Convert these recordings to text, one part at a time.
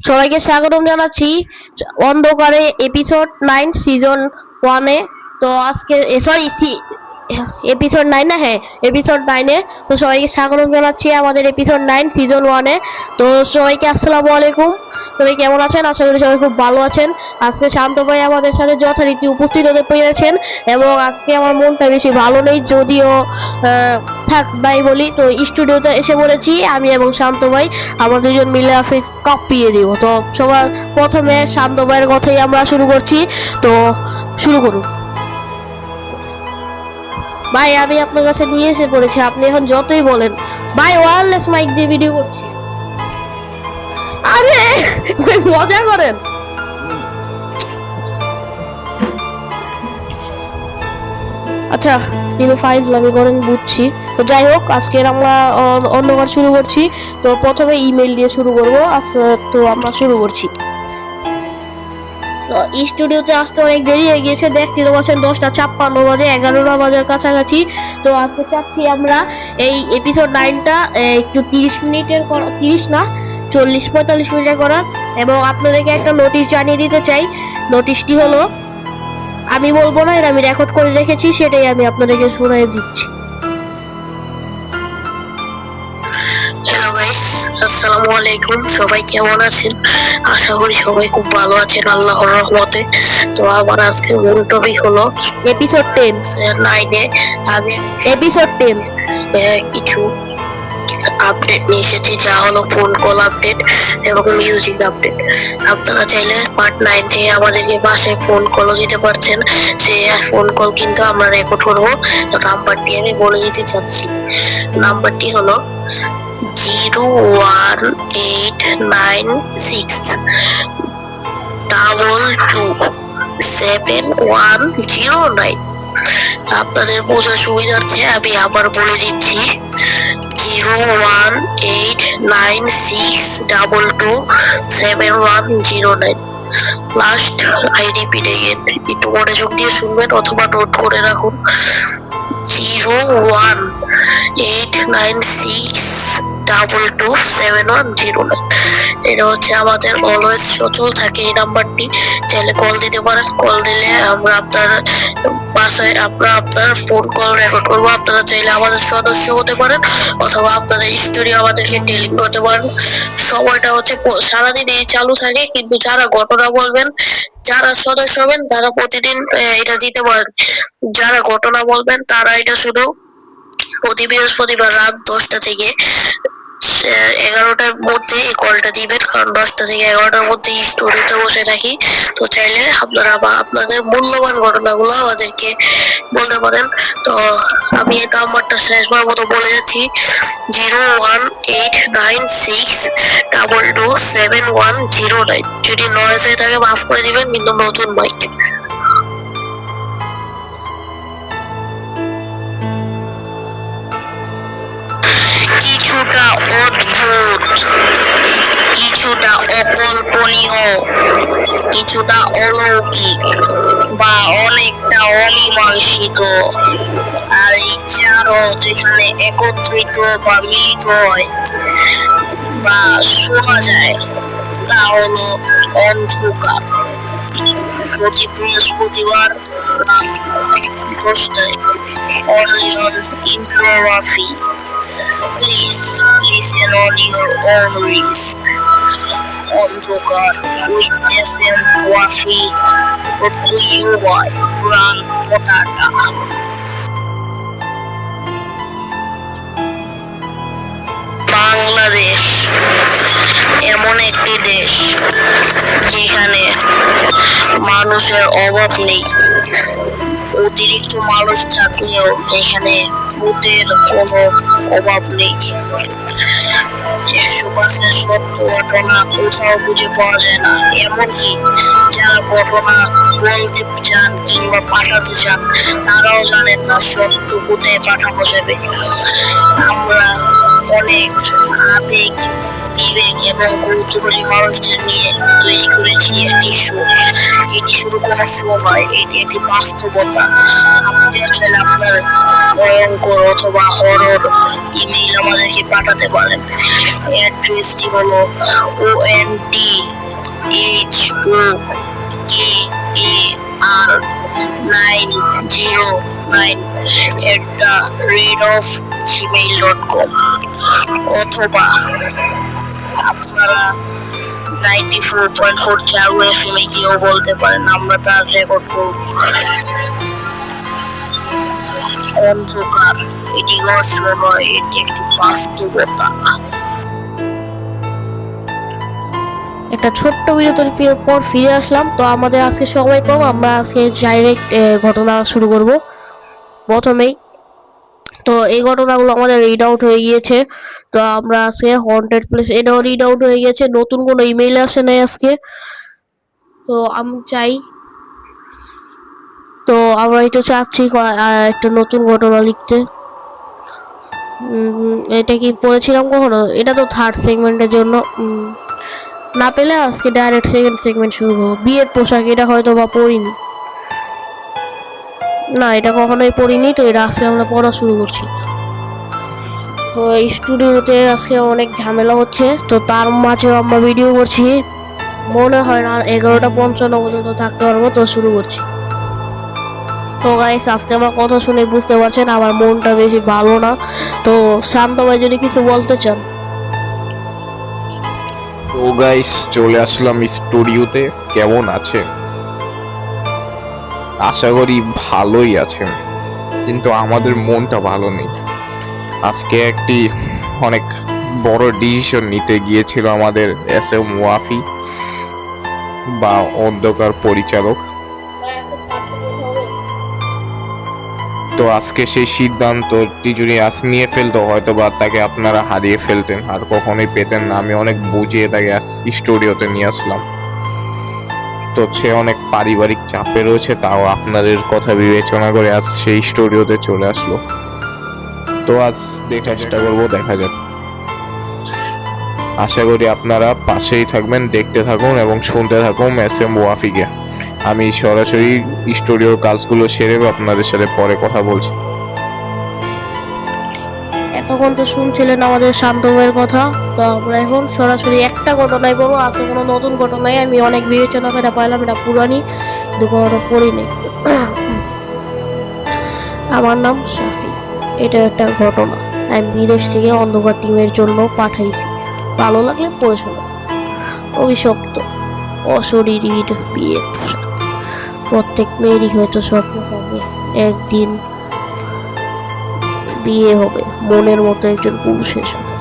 সবাইকে স্বাগতম জানাচ্ছি অন্ধকারে এপিসোড 9 সিজন 1-এ। তো আজকে সরি এপিসোড 9 না, হ্যাঁ এপিসোড 9-এ। তো সবাইকে স্বাগতম জানাচ্ছি আমাদের এপিসোড 9 সিজন 1-এ। তো সবাইকে আসসালামু আলাইকুম। সবাই কেমন আছেন? আশা করি সবাই খুব ভালো আছেন। আজকে শান্ত ভাই আমাদের সাথে যথারীতি উপস্থিত হতে পেরেছেন এবং আজকে আমার মনটা বেশি ভালো নেই, যদিও থাক ভাই বলি। তো স্টুডিওতে এসে পড়েছি আমি এবং শান্ত ভাই, আমরা দুজন মিলে আজকে কাঁপিয়ে দিব। তো সবার প্রথমে শান্ত ভাইয়ের কথাই আমরা শুরু করছি। তো শুরু করুন ভাই। আমি আপনার কাছে নিয়ে এসে পড়েছি, আপনি এখন যতই বলেন। ভাই ওয়্যারলেস মাইক দিয়ে ভিডিও করছি। আরে মজা করেন। আচ্ছা, তিনি ফাইজলামি করেন বুঝছি। তো যাই হোক, আজকের আমরা অন্যবার শুরু করছি। তো প্রথমে ইমেল দিয়ে শুরু করবো। আচ্ছা, তো আমরা শুরু করছি। তো স্টুডিওতে আসতে অনেক দেরি হয়ে গিয়েছে, দেখতে তো পাচ্ছেন 10:56 বাজে, 11টা বাজার কাছাকাছি। তো আজকে চাচ্ছি আমরা এই এপিসোড 9টা একটু 30 মিনিটের 30 না 40-45 মিনিটের করা। এবং আপনাদেরকে একটা নোটিশ জানিয়ে দিতে চাই। নোটিশটি হলো, আমি বলবো না, এটা আমি রেকর্ড করে রেখেছি, সেটাই আমি আপনাদেরকে শুনিয়ে দিচ্ছি। হ্যালো গাইস, আসসালামু আলাইকুম। সবাই কেমন আছেন? আশা করি সবাই খুব ভালো আছেন আল্লাহর রহমতে। তো আমার আজকের মূল টপিক হলো এপিসোড 10 9-এ আমি এপিসোড 10 কিছু আপডেট নিয়ে এসেছি, যা হলো ফোন কল আপডেট এবং মিউজিক আপডেট। আপনারা চাইলে পার্ট 9 থেকে আমাদেরকে বাসায় ফোন কলও দিতে পারছেন। সেই ফোন কল কিন্তু আমরা রেকর্ড করবো। তো নাম্বারটি আমি বলে দিতে চাচ্ছি। নাম্বারটি হলো 01896227109। আপনাদের বোঝার সুবিধার্থে আমি আবার বলে দিচ্ছি, 01896227109। লাস্ট আই রিপিট এগেন, একটু মনোযোগ দিয়ে শুনবেন অথবা নোট করে রাখুন। 01896227109। এটা হচ্ছে আমাদের অলওয়েজ সচল থাকে এই নাম্বারটি। চাইলে কল দিতে পারেন। কল দিলে আমরা আপনার বাসায় আপনার ফোন কল রেকর্ড করবো। আপনারা চাইলে আমাদের সদস্য হতে পারেন অথবা আপনাদের স্টোরি আমাদেরকে টেলিং করতে পারেন। সময়টা হচ্ছে সারাদিন এই চালু থাকে, কিন্তু যারা ঘটনা বলবেন, যারা সদস্য হবেন তারা প্রতিদিন এটা দিতে পারেন। যারা ঘটনা বলবেন তারা এটা শুধু প্রতি বৃহস্পতিবার রাত 10টা থেকে 11টার মধ্যে এই কলটা দিবেন, কারণ 10টা থেকে 11টার মধ্যে স্টোরিতে বসে থাকি। তো চাইলে আপনারা আপনাদের মূল্যবান ঘটনাগুলো আমাদেরকে বলতে পারেন। তো আমি এই নাম্বারটা শেষবার মতো বলে যাচ্ছি, 01896227109। যদি নয়েজ হয়ে থাকে মাফ করে দিবেন, কিন্তু নতুন মাইক। কিছুটা অদ্ভুত, কিছুটা অকল্পনীয়, কিছুটা অলৌকিক বা অনেকটা অমীমাংসিত। আর এই চারও যেখানে একত্রিত বা মিলিত হয় বা শোনা যায়, তা হলো অন্ধকার। প্রতি বৃহস্পতিবার রাত 10টায় only on Infography. Please listen on your own risk. অন্ধকার with SM Wafi, brought to you by Brand Potata. Bangladesh এমন একটি দেশ যেখানে মানুষের অভাব নেই। অতিরিক্ত মানুষ থাকলেও এখানে ভূতের কোনো অভাব নেই। 100% সত্য ঘটনা কোথাও খুঁজে পাওয়া যায় না। এমনকি যারা ঘটনা বলতে চান কিংবা পাঠাতে চান, তারাও জানেন না সত্য কোথায় পাঠানো যাবে। আমরা অনেক আবেগ, বিবেক এবং কৌতূহলী মানুষদের নিয়ে তৈরি করেছি একটি শো। এটি শুধু কোনো শো নয়, এটি একটি বাস্তবতা। আপনি আসলে আপনার ভয়ঙ্কর অথবা হরর ইমেইল আমাদেরকে পাঠাতে পারেন। অ্যাড্রেসটি হলো DHOKAR909@gmail.com অথবা আপনারা 94.4 চারু FM এ গিয়েও বলতে পারেন, আমরা তার রেকর্ড করব। অন্ধকার এটি রহস্য নয়, এটি একটি বাস্তবতা। একটা ছোট্ট বিরতির পর ফিরে আসলাম। তো আমাদের আজকে সময় কম, আমরা আজকে ডাইরেক্ট ঘটনা শুরু করব প্রথমেই। তো এই ঘটনাগুলো আমাদের রিড আউট হয়ে গিয়েছে। তো আমরা আজকে হন্টেড প্লেস এটাও রিড আউট হয়ে গেছে, নতুন কোনো ইমেল আসে নাই আজকে। তো আমি চাই, তো আমরা একটু চাচ্ছি একটা নতুন ঘটনা লিখতে। এটা কি পড়েছিলাম কখনো? এটা তো থার্ড সেগমেন্টের জন্য, না পেলে আজকে ডাইরেক্ট সেকেন্ড সেগমেন্ট শুরু করবো। বিয়ের পোশাক, এটা হয়তো বা পড়িনি, না এটা কখনোই পড়িনি। তো এটা আজকে আমরা পড়া শুরু করছি। তো এই স্টুডিওতে আজকে অনেক ঝামেলা হচ্ছে, তো তার মাঝেও আমরা ভিডিও করছি। মনে হয় না 11:55 পর্যন্ত থাকতে পারবো। তো শুরু করছি। তো গাইস, আজকে আমার কথা শুনে বুঝতে পারছেন আমার মনটা বেশি ভালো না। তো শান্ত ভাই যদি কিছু বলতে চান। তো গাইস, চলে আসলাম স্টুডিওতে। কেমন আছেন? আশা করি ভালোই আছেন, কিন্তু আমাদের মনটা ভালো নেই। আজকে একটি অনেক বড় ডিসিশন নিতে গিয়েছিল আমাদের SM ওয়াফি বা অন্ধকার পরিচালক। তো আজকে সেই সিদ্ধান্তটি যদি আজ নিয়ে ফেলতো, হয়তো বা তাকে আপনারা হারিয়ে ফেলতেন, আর কখনোই পেতেন না। আমি অনেক বুঝিয়ে তাকে স্টুডিওতে নিয়ে আসলাম। তো সে অনেক পারিবারিক চাপে রয়েছে, তাও আপনাদের কথা বিবেচনা করে আজ সেই স্টুডিওতে চলে আসলো। তো আজ দেখার চেষ্টা করবো, দেখা যাক। আশা করি আপনারা পাশেই থাকবেন, দেখতে থাকুন এবং শুনতে থাকুন SM ওয়াফিকে। আমি সরাসরি স্টুডিওর কাজগুলো সেরে আপনাদের সাথে পরে কথা বলছি। এতক্ষণ তো শুনছিলেন আমাদের শান্ত ভাইয়ের কথা। তো আমরা এখন সরাসরি একটা ঘটনায় বলবো। আছে কোনো নতুন ঘটনায় আমি অনেক বিবেচনা করে পাইলাম, এটা পুরানি দুটো পড়িনি। আমার নাম শাফি। এটা একটা ঘটনা আমি বিদেশ থেকে অন্ধকার টিমের জন্য পাঠাইছি, ভালো লাগলে পড়ে শোনো। অভিশপ্ত অশরীরীর বিয়ের পোশাক। প্রত্যেক মেয়েরই হয়তো স্বপ্ন থাকে একদিন বিয়ে হবে মনের মতো একজন পুরুষের সাথে।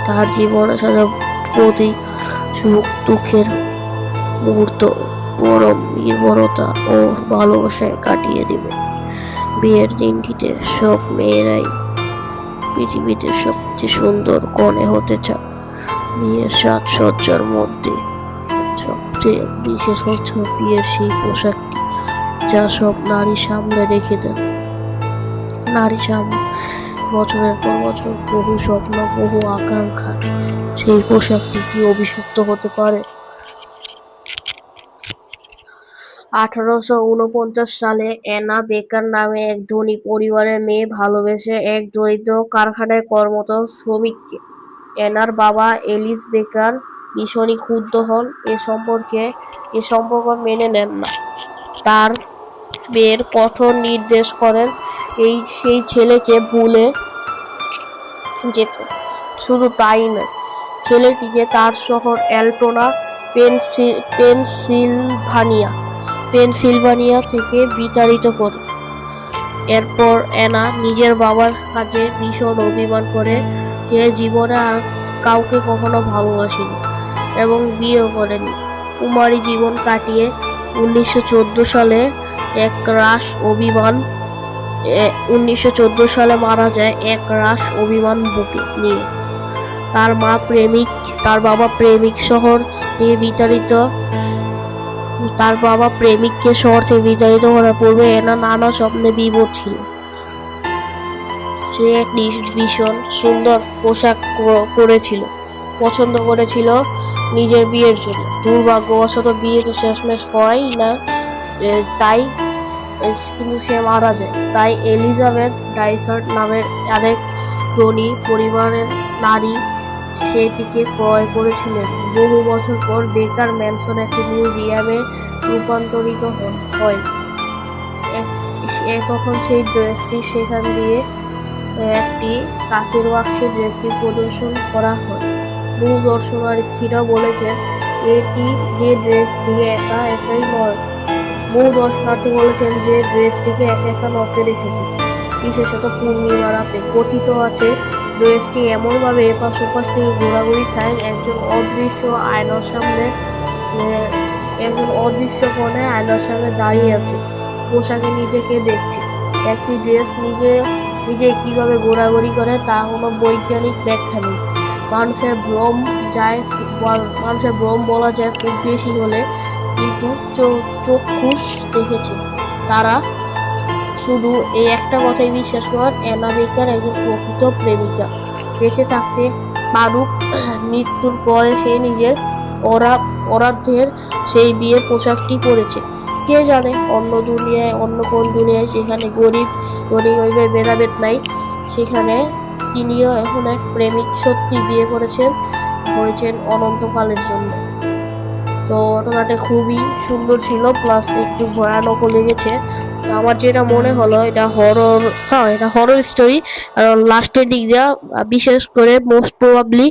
তার জীবনের সাথে প্রতি সুখ দুঃখের মুহূর্ত পরম নির্ভরতা ও ভালোবাসায় কাটিয়ে দেবে। বিয়ের দিনটিতে সব মেয়েরাই পৃথিবীতে সবচেয়ে সুন্দর কনে হতে চায়। বিয়ের সাজসজ্জার মধ্যে সবচেয়ে বিশেষ হচ্ছে বিয়ের সেই পোশাকটি, যা সব নারী সামনে রেখে দেন। নারী সামনে বছরের পর বছর বহু স্বপ্ন, বহু আকাঙ্ক্ষা। সেই পোশাকটি কি অভিশপ্ত হতে পারে? 1849 সালে অ্যানা বেকার নামে এক ধনী পরিবারের মেয়ে ভালোবেসে এক দরিদ্র কারখানায় কর্মরত শ্রমিককে। অ্যানার বাবা এলিস বেকার ভীষণই ক্ষুব্ধ হন, এ সম্পর্ক মেনে নেন না। তার মেয়ের কঠোর নির্দেশ করেন সেই ছেলেকে ভুলে যেতে। শুধু তাই নয়, ছেলেটিকে তার শহর অ্যালটোনা পেনসিলভানিয়া থেকে বিতাড়িত করে। এরপর অ্যানা নিজের বাবার কাছে ভীষণ অভিমান করে। সে জীবনে আর কাউকে কখনো ভালোবাসেনি এবং বিয়েও করেনি। কুমারী জীবন কাটিয়ে 1914 সালে 1914 সালে মারা যায় এক রাশ অভিমান বুকে নিয়ে। তার বাবা প্রেমিককে শহর থেকে বিতাড়িত করার পূর্বে এনা নানা স্বপ্নে বিভোর ছিল। সে এক ভীষণ সুন্দর পোশাক পছন্দ করেছিল নিজের বিয়ের জন্য। দুর্ভাগ্যবশত বিয়ে তো শেষমেশ হয় না, তাই কিন্তু সে মারা যায়। তাই এলিজাবেথ ডাইসার্ট নামের আরেক ধনী পরিবারের নারী সেটিকে ক্রয় করেছিলেন। বহু বছর পর বেকার ম্যানসন একটি মিউজিয়ামে রূপান্তরিত হয়। তখন সেই ড্রেসটি সেখান দিয়ে একটি কাচের বাক্সে ড্রেসটি প্রদর্শন করা হয়। বহু দর্শনার্থীরা বলেছেন এটি যে ড্রেসটি একা একাই নয়। বহু দর্শনার্থী বলেছেন যে ড্রেসটিকে একা একা নড়তে দেখেছে, বিশেষত পূর্ণিমা রাতে। কথিত আছে ড্রেসটি এমনভাবে এপাশ ওপাশ থেকে ঘোরাঘুরি খায় একজন অদৃশ্য কোণে আয়নার সামনে দাঁড়িয়ে আছে, পোশাকে নিজেকে দেখছে। একটি ড্রেস নিজে কিভাবে ঘোরাঘুরি করে তা কোনো বৈজ্ঞানিক ব্যাখ্যা নেই। মানুষের ভ্রম বলা যায় খুব বেশি হলে, কিন্তু চক্ষুষ দেখেছে। তারা শুধু এই একটা কথাই বিশ্বাস করেন, অ্যানা বেকার একজন প্রকৃত প্রেমিকা। বেঁচে থাকতে পারুক, মৃত্যুর পরে সে নিজের অরাধ্যের সেই বিয়ের পোশাকটি পরেছে। কে জানে অন্য কোন দুনিয়ায়, যেখানে গরিব ধনীর ভেদাভেদ নাই, সেখানে তিনিও এখন এক প্রেমিক সত্যি বিয়ে হয়েছেন অনন্তকালের জন্য। তো ঘটনাটা খুবই সুন্দর ছিল, প্লাস একটু ভয়ানকও লেগেছে। আমার যেটা মনে হলো এটা হরর স্টোরি। কারণ লাস্টের দিক দিয়া বিশেষ করে মোস্ট প্রবাবলি,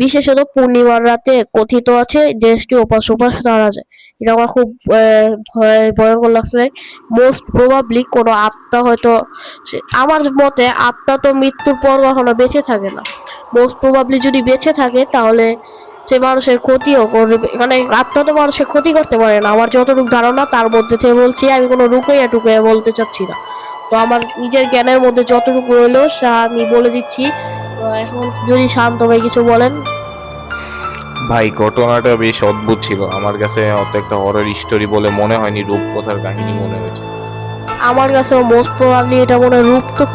বিশেষত পূর্ণিমার রাতে কথিত আছে ড্রেসটি ওপাশ ওপাশ দাঁড়া যায়। এটা আমার খুব ভয়ঙ্কর লাগছে। মোস্ট প্রবাবলি কোনো আত্মা হয়তো, আমার মতে আত্মা তো মৃত্যুর পর কখনো বেঁচে থাকে না। মোস্ট প্রবাবলি যদি বেঁচে থাকে তাহলে সে মানুষের ক্ষতিও করবে, মানে আত্মা তো মানুষের ক্ষতি করতে পারে না, আমার যতটুকু ধারণা তার মধ্যে থেকে বলছি। আমি কোনো টুকাইয়া বলতে চাচ্ছি না। তো আমার নিজের জ্ঞানের মধ্যে যতটুকু রইলো আমি বলে দিচ্ছি। তো এখন যদি শান্ত ভাই কিছু বলেন। ভাই ঘটনাটা বেশ অদ্ভুত ছিল, আমার কাছে অত একটা হরর স্টোরি বলে মনে হয়নি, রূপকথার কাহিনী মনে হয়েছে। আমার কাছে মোস্ট প্রবাবলি এটা মনে হয়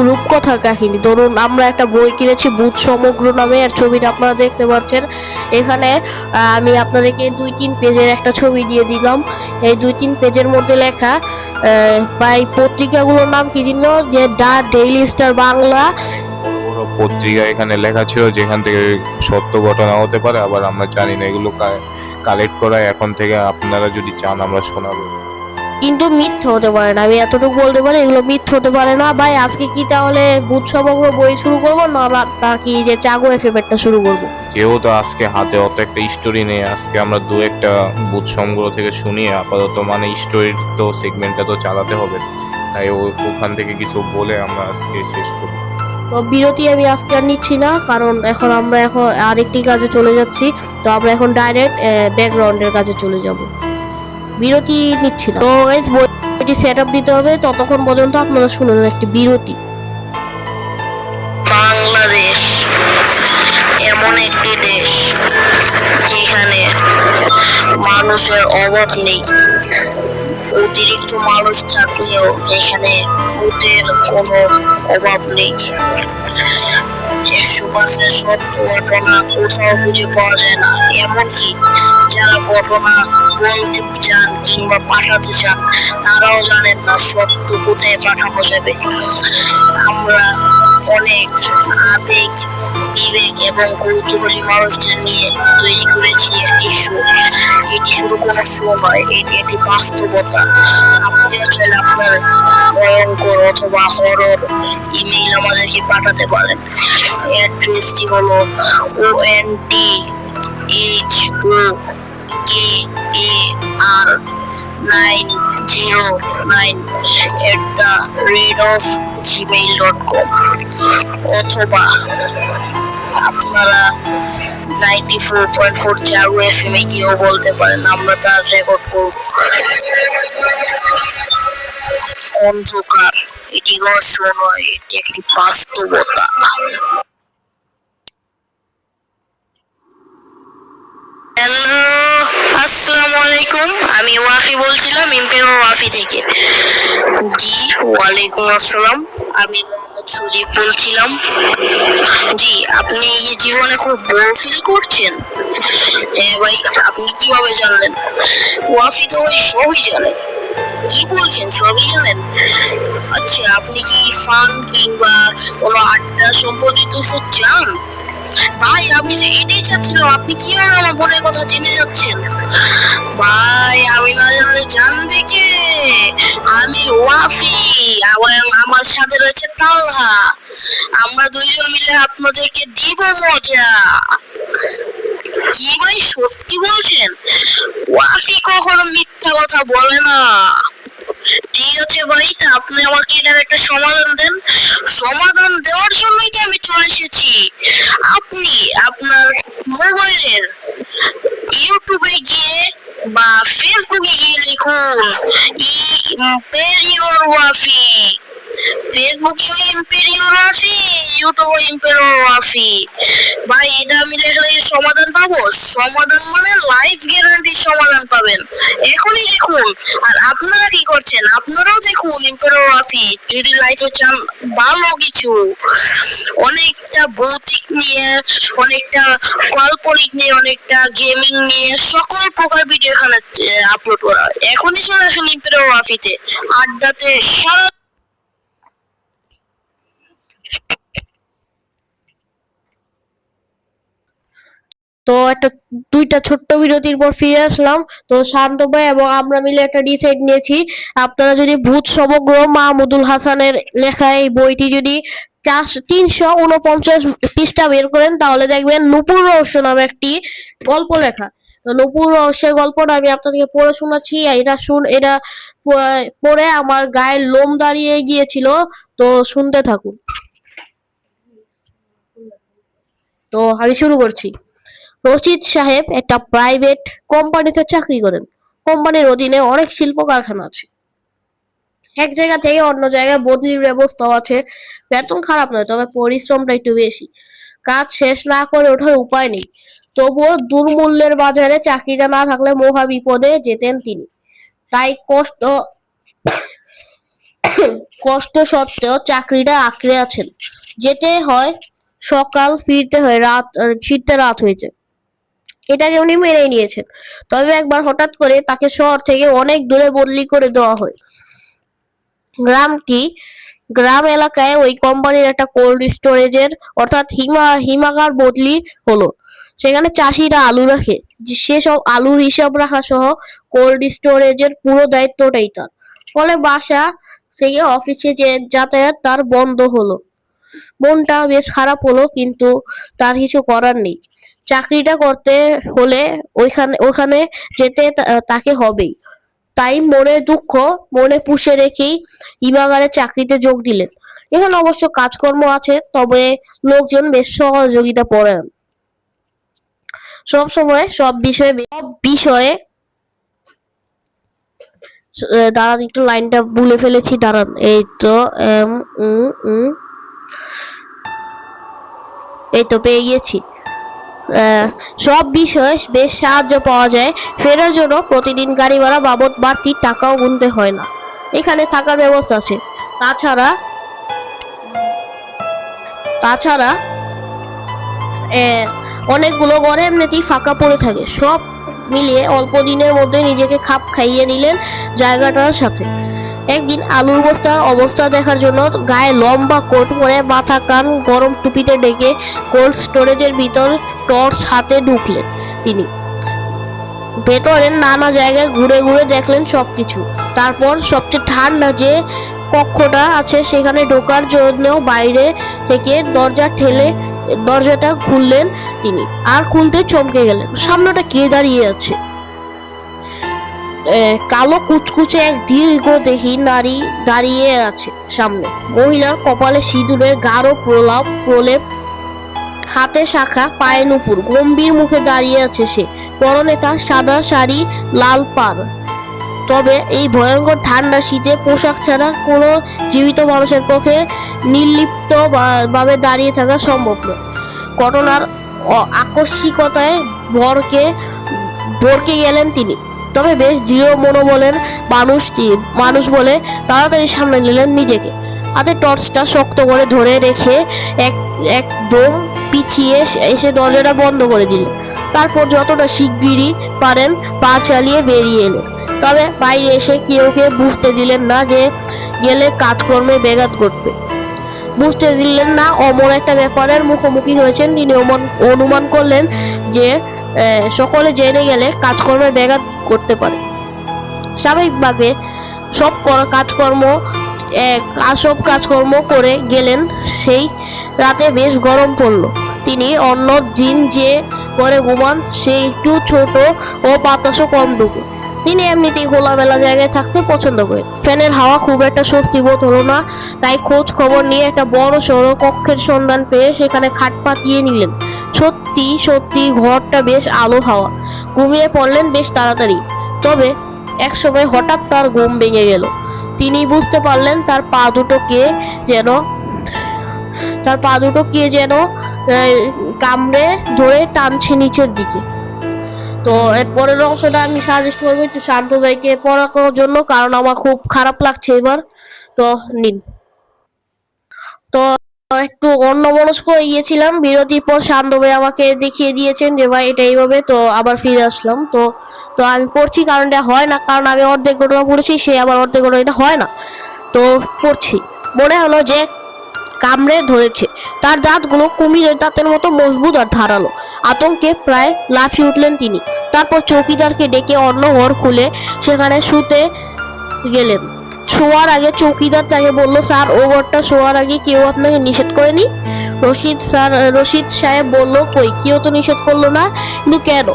রূপকথার কাহিনী। ধরুন আমরা একটা বই কিনেছি ভূত সমগ্র নামে, আর ছবিটা আপনারা দেখতে পাচ্ছেন এখানে। আমি আপনাদেরকে 2-3 পেজের একটা ছবি দিয়ে দিলাম। এই 2-3 পেজের মধ্যে লেখা এই পত্রিকাগুলোর নাম কি দিল, যে দা ডেইলি স্টার বাংলা। বড় পত্রিকা এখানে লেখা ছিল, যেখান থেকে সত্য ঘটনা হতে পারে, আবার আমরা জানি না। এগুলো কালেক্ট করা এখন থেকে, আপনারা যদি চান আমরা শোনাবো, কিন্তু মিথ্যে হতে পারে না, আমি এতটুকু বলতে পারি এগুলো মিথ্যে হতে পারে না। ভাই আজকে কি তাহলে ভূত সমগ্র বই শুরু করবো, না কি যে চাগো এফএমটা শুরু করবো? যেহেতু আজকে হাতে অত একটা স্টোরি নেই, আজকে আমরা দু একটা ভূত সংগ্রহ থেকে শুনি আপাতত, মানে স্টোরির তো সেগমেন্টটা তো চালাতে হবে, তাই ওখান থেকে কিছু বলে আমরা আজকে শেষ করি। তো বিরতি আমি আজকে আর নিচ্ছি না, কারণ আমরা আরেকটি কাজে চলে যাচ্ছি। তো আমরা এখন ডাইরেক্ট ব্যাকগ্রাউন্ডের কাজে চলে যাব, বিরতি নিচ্ছি না। তো গাইস বইটি সেট আপ দিতে হবে, ততক্ষণ পর্যন্ত আপনারা শুনুন একটি বিরতি। বাংলাদেশ এমন একটি দেশ যেখানে মানুষের অভাব নেই। অতিরিক্ত মানুষ থাকলেও এখানে ভূতের কোনো অভাব নেই। 100% সত্য ঘটনা কোথাও খুঁজে পাওয়া যায় না। এমনকি যারা ঘটনা বলতে চান কিংবা পাঠাতে চান, তারাও জানেন না সত্য কোথায় পাঠানো যাবে। আমরা অনেক আবেগ, বিবেক এবং কৌতূহলী মানুষদের নিয়ে তৈরি করেছি একটি শো। এটি শুধু কোনো শো নয়, এটি একটি বাস্তবতা। আপনি চাইলে আপনার ভয়ঙ্কর অথবা হরর ইমেইল আমাদেরকে পাঠাতে পারেন। অ্যাড্রেসটি হলো onthokar909@gmail.com, অথবা আপনারা 94.4 চাগো এফএম এ গিয়েও বলতে পারেন, আমরা তার রেকর্ড করব। অন্ধকার এটি কোনো শো নয়, এটি একটি বাস্তবতা। হ্যালো, আসসালামু আলাইকুম। আমি ওয়াফি বলছিলাম, ইম্পেরিয়াল ওয়াফি থেকে। জি ওয়ালাইকুম আসসালাম, আমি মোহাম্মদ সুদীপ বলছিলাম। জি, আপনি এই জীবনে খুব বোর ফিল করছেন? হ্যাঁ ভাই, আপনি কিভাবে জানলেন? ওয়াফি তো ভাই সবই জানে। কি বলছেন, সবই জানেন? আচ্ছা, আপনি কি ফান কিংবা কোনো আড্ডা সম্পর্কিত কিছু চান? ভাই আমি যে এটাই চাচ্ছিলাম, আপনি কিভাবে আমার বোনের কথা জেনে যাচ্ছেন? ভাই আমি না জানলে জানবে কে? আমি ওয়াফি, আমার সাথে রয়েছে তালহা। আমরা দুইজন মিলে আপনাদেরকে দিব মজা। কি ভাই সত্যি বলছেন? ওয়াফি কখনো মিথ্যা কথা বলে না। ঠিক আছে ভাই, তা আপনি আমাকে এটার একটা সমাধান দেন। সমাধান দেওয়ার জন্যই তো আমি চলে এসেছি। আপনি আপনার মোবাইলের ইউটিউবে গিয়ে বা ফেসবুকে গিয়ে লিখুন ইম্পেরিয়র ওয়াফি। ফেসবুকে ইম্পেরিয়র ওয়াফি, ইউটিউবে ইম্পেরিয়র ওয়াফি। ভাই এটা আমি লেখলে সমাধান পাবো? সমাধান মানে লাইফ গ্যারান্টি সমাধান পাবেন। এখনই দেখুন। আর আপনারা কি করছেন? আপনারাও দেখুন ইম্পেরিয়র ওয়াফি, যদি লাইফে চান ভালো কিছু, অনেকটা ভৌতিক নিয়ে, অনেকটা কাল্পনিক নিয়ে, অনেকটা গেমিং নিয়ে সকল প্রকার ভিডিও এখানে আপলোড করা হয়। এখনই চলে আসুন ইম্পেরিয়র ওয়াফিতে, আড্ডাতে সারা। তো একটা দুইটা ছোট্ট বিরতির পর ফিরে আসলাম। তো শান্ত ভাই এবং আমরা মিলে একটা ডিসাইড নিয়েছি, আপনারা যদি ভূত সমগ্র মাহমুদুল হাসানের লেখা এই বইটি যদি 349 পৃষ্ঠা বের করেন, তাহলে দেখবেন নূপুর রহস্য নামে একটি গল্প লেখা। তো নূপুর রহস্যের গল্পটা আমি আপনাদেরকে পড়ে শোনাচ্ছি। এটা পড়ে আমার গায়ের লোম দাঁড়িয়ে গিয়েছিল। তো শুনতে থাকুন। তো আমি শুরু করছি। রশিদ সাহেব একটা প্রাইভেট কোম্পানিতে চাকরি করেন। কোম্পানির অধীনে অনেক শিল্প কারখানা আছে। এক জায়গা থেকে অন্য জায়গায় বদলির ব্যবস্থাও আছে। বেতন খারাপ নয়, তবে পরিশ্রমটা একটু বেশি। কাজ শেষ না করে ওঠার উপায় নেই। তবুও দুর্মূল্যের বাজারে চাকরিটা না থাকলে মহা বিপদে যেতেন তিনি। তাই কষ্ট সত্ত্বেও চাকরিটা আঁকড়ে আছেন। যেতে হয় সকাল, ফিরতে রাত হয়েছে। এটাকে উনি মেনেই নিয়েছেন। তবে একবার হঠাৎ করে তাকে শহর থেকে অনেক দূরে বদলি করে দেওয়া হয়। গ্রাম এলাকায় ওই কোম্পানির একটা কোল্ড স্টোরেজের অর্থাৎ হিমাগার বদলি হলো। সেখানে চাষিরা আলু রাখে, সেসব আলুর হিসাব রাখা সহ কোল্ড স্টোরেজের পুরো দায়িত্বটাই তার। ফলে বাসা থেকে অফিসে যে যাতায়াত তার বন্ধ হলো। মনটা বেশ খারাপ হলো, কিন্তু তার কিছু করার নেই। চাকরিটা করতে হলে ওখানে যেতে তাকে হবেই। তাই দুঃখ মনে পুষে রেখেই হিমাগারে চাকরিতে যোগ দিলেন। এখানে অবশ্য কাজকর্ম আছে, তবে লোকজন বেশ সহযোগিতা করেন। সব বিষয়ে দাঁড়ান, একটু লাইনটা ভুলে ফেলেছি, দাঁড়ান। এই তো পেয়ে গিয়েছি। সব বিষয়ে বেশ সাহায্য পাওয়া যায়। ফেরার জন্য প্রতিদিন গাড়ি ভাড়া বাবদ বাড়তি টাকাও গুনতে হয় না। এখানে থাকার ব্যবস্থা আছে। তাছাড়া অনেকগুলো ঘরে এমনিতেই ফাঁকা পড়ে থাকে। সব মিলিয়ে অল্প দিনের মধ্যে নিজেকে খাপ খাইয়ে নিলেন জায়গাটার সাথে। একদিন আলুর বস্তার অবস্থা দেখার জন্য গায়ে লম্বা কোট পরে, মাথা কান গরম টুপিতে ডেকে কোল্ড স্টোরেজের ভিতর টর্চ হাতে ঢুকলেন তিনি। ভেতরের নানা জায়গায় ঘুরে ঘুরে দেখলেন সবকিছু। তারপর সবচেয়ে ঠান্ডা যে কক্ষটা আছে সেখানে ঢোকার জন্য বাইরে থেকে দরজাটা খুললেন তিনি। আর খুলতে চমকে গেলেন, সামনেটা কে দাঁড়িয়ে আছে। কালো কুচকুচে এক দীর্ঘদেহী নারী দাঁড়িয়ে আছে সামনে। মহিলার কপালে সিঁদুরের গাঢ় প্রলেপ, হাতে শাখা, পায়ে নুপুর, গম্ভীর মুখে দাঁড়িয়ে আছে সে। পরনে তার সাদা শাড়ি, লাল পাড়। তবে এই ভয়ঙ্কর ঠান্ডা শীতে পোশাক ছাড়া কোনো জীবিত মানুষের পক্ষে নির্লিপ্ত ভাবে দাঁড়িয়ে থাকা সম্ভব নয়। ঘটনার আকস্মিকতায় ভরকে গেলেন তিনি। তবে বেশ দৃঢ় মনোবলের মানুষ বলে তাড়াতাড়ি সামনে নিলেন নিজেকে। হাতে টর্চটা শক্ত করে ধরে রেখে একদম পিছিয়ে এসে দরজাটা বন্ধ করে দিলেন। তারপর যতটা শিগগিরই পারেন পা চালিয়ে বেরিয়ে এলেন। তবে বাইরে এসে কেউ বুঝতে দিলেন না যে গেলে কাজকর্মে ব্যাঘাত ঘটবে। বুঝতে দিলেন না অমর একটা ব্যাপারের মুখোমুখি হয়েছেন। তিনি অনুমান করলেন যে সকলে জেনে গেলে কাজকর্মের ব্যাঘাত করতে পারে। স্বাভাবিকভাবে সব কাজকর্ম করে গেলেন। সেই রাতে বেশ গরম পড়লো। তিনি অন্য দিন যে ঘরে ঘুমান সে একটু ছোট ও বাতাসও কম ঢুকে। তিনি এমনিতেই খোলামেলা জায়গায় থাকতে পছন্দ করেন। ফ্যানের হাওয়া খুব একটা স্বস্তি বোধ হলো না, তাই খোঁজ খবর নিয়ে একটা বড় সড়ো কক্ষের সন্ধান পেয়ে সেখানে খাট পাতিয়ে নিলেন। সত্যি সত্যি ঘরটা বেশ আলো হাওয়া। ঘুমিয়ে পড়লেন বেশ তাড়াতাড়ি। তবে একসময় হঠাৎ তার ঘুম ভেঙে গেল। তিনি বুঝতে পারলেন তার পা দুটো কে যেন কামড়ে ধরে টানছে নিচের দিকে। তো এর পরের অংশটা আমি সাজেস্ট করবো একটু শান্ত ভাইকে পড়ার জন্য, কারণ আমার খুব খারাপ লাগছে এবার। তো নিন। তো একটু অন্যমনস্ক হয়ে গিয়েছিলাম। বিরতির পর শান্ত ভাই আমাকে দেখিয়ে দিয়েছেন যে ভাই এটা এইভাবে, তো আবার ফিরে আসলাম। তো তো আমি পড়ছি, কারণ এটা হয় না, কারণ আমি অর্ধেক ঘটনা পড়েছি, সে আবার অর্ধেক ঘটনা, এটা হয় না। তো পড়ছি। মনে হলো যে কামড়ে ধরেছে। তার দাঁতগুলো কুমিরের দাঁতের মতো মজবুত আর ধারালো। আতঙ্কে প্রায় লাফিয়ে উঠলেন তিনি। তারপর চৌকিদারকে ডেকে অন্য ঘর খুলে সেখানে শুতে গেলেন। শোয়ার আগে চৌকিদার তাকে বলল, স্যার ও ঘরটা শোয়ার আগে কেউ আপনাকে নিষেধ করেনি? রশিদ সাহেব বলল, কই কেউ তো নিষেধ করলো না, কিন্তু কেন?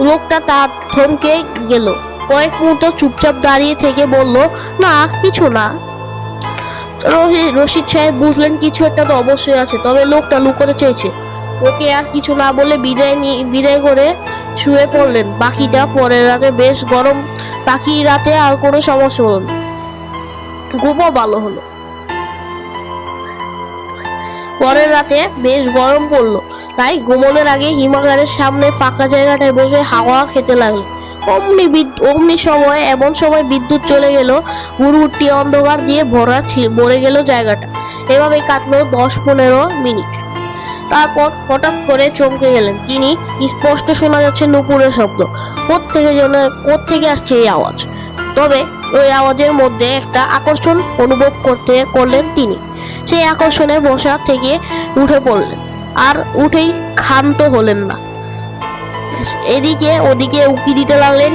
লোকটা তার থমকে গেল। কয়েক মুহূর্ত চুপচাপ দাঁড়িয়ে থেকে বলল, না কিছু না। রশিদ সাহেব বুঝলেন কিছু একটা তো অবশ্যই আছে, তবে লোকটা লুকোতে চেয়েছে। ওকে আর কিছু না বলে বিদায় করে শুয়ে পড়লেন। বাকি রাতে আর কোনো সমস্যা হলো না, ঘুমও ভালো হলো। পরের রাতে বেশ গরম পড়লো, তাই ঘুমানোর আগে হিমাগারের সামনে ফাঁকা জায়গাটায় বসে হাওয়া খেতে লাগলো। এমন সময় বিদ্যুৎ চলে গেল। হুড়হুড়টি অন্ধকার দিয়ে ভরে গেল জায়গাটা। এভাবে কাটলো 10-15 মিনিট। তারপর হঠাৎ করে চমকে গেলেন তিনি। স্পষ্ট শোনা যাচ্ছে নুপুরের শব্দ। কোত্থেকে আসছে এই আওয়াজ? তবে ওই আওয়াজের মধ্যে একটা আকর্ষণ অনুভব করলেন তিনি। সেই আকর্ষণে বসা থেকে উঠে পড়লেন, আর উঠেই ক্ষান্ত হলেন না। এদিকে ওদিকে উকি দিতে লাগলেন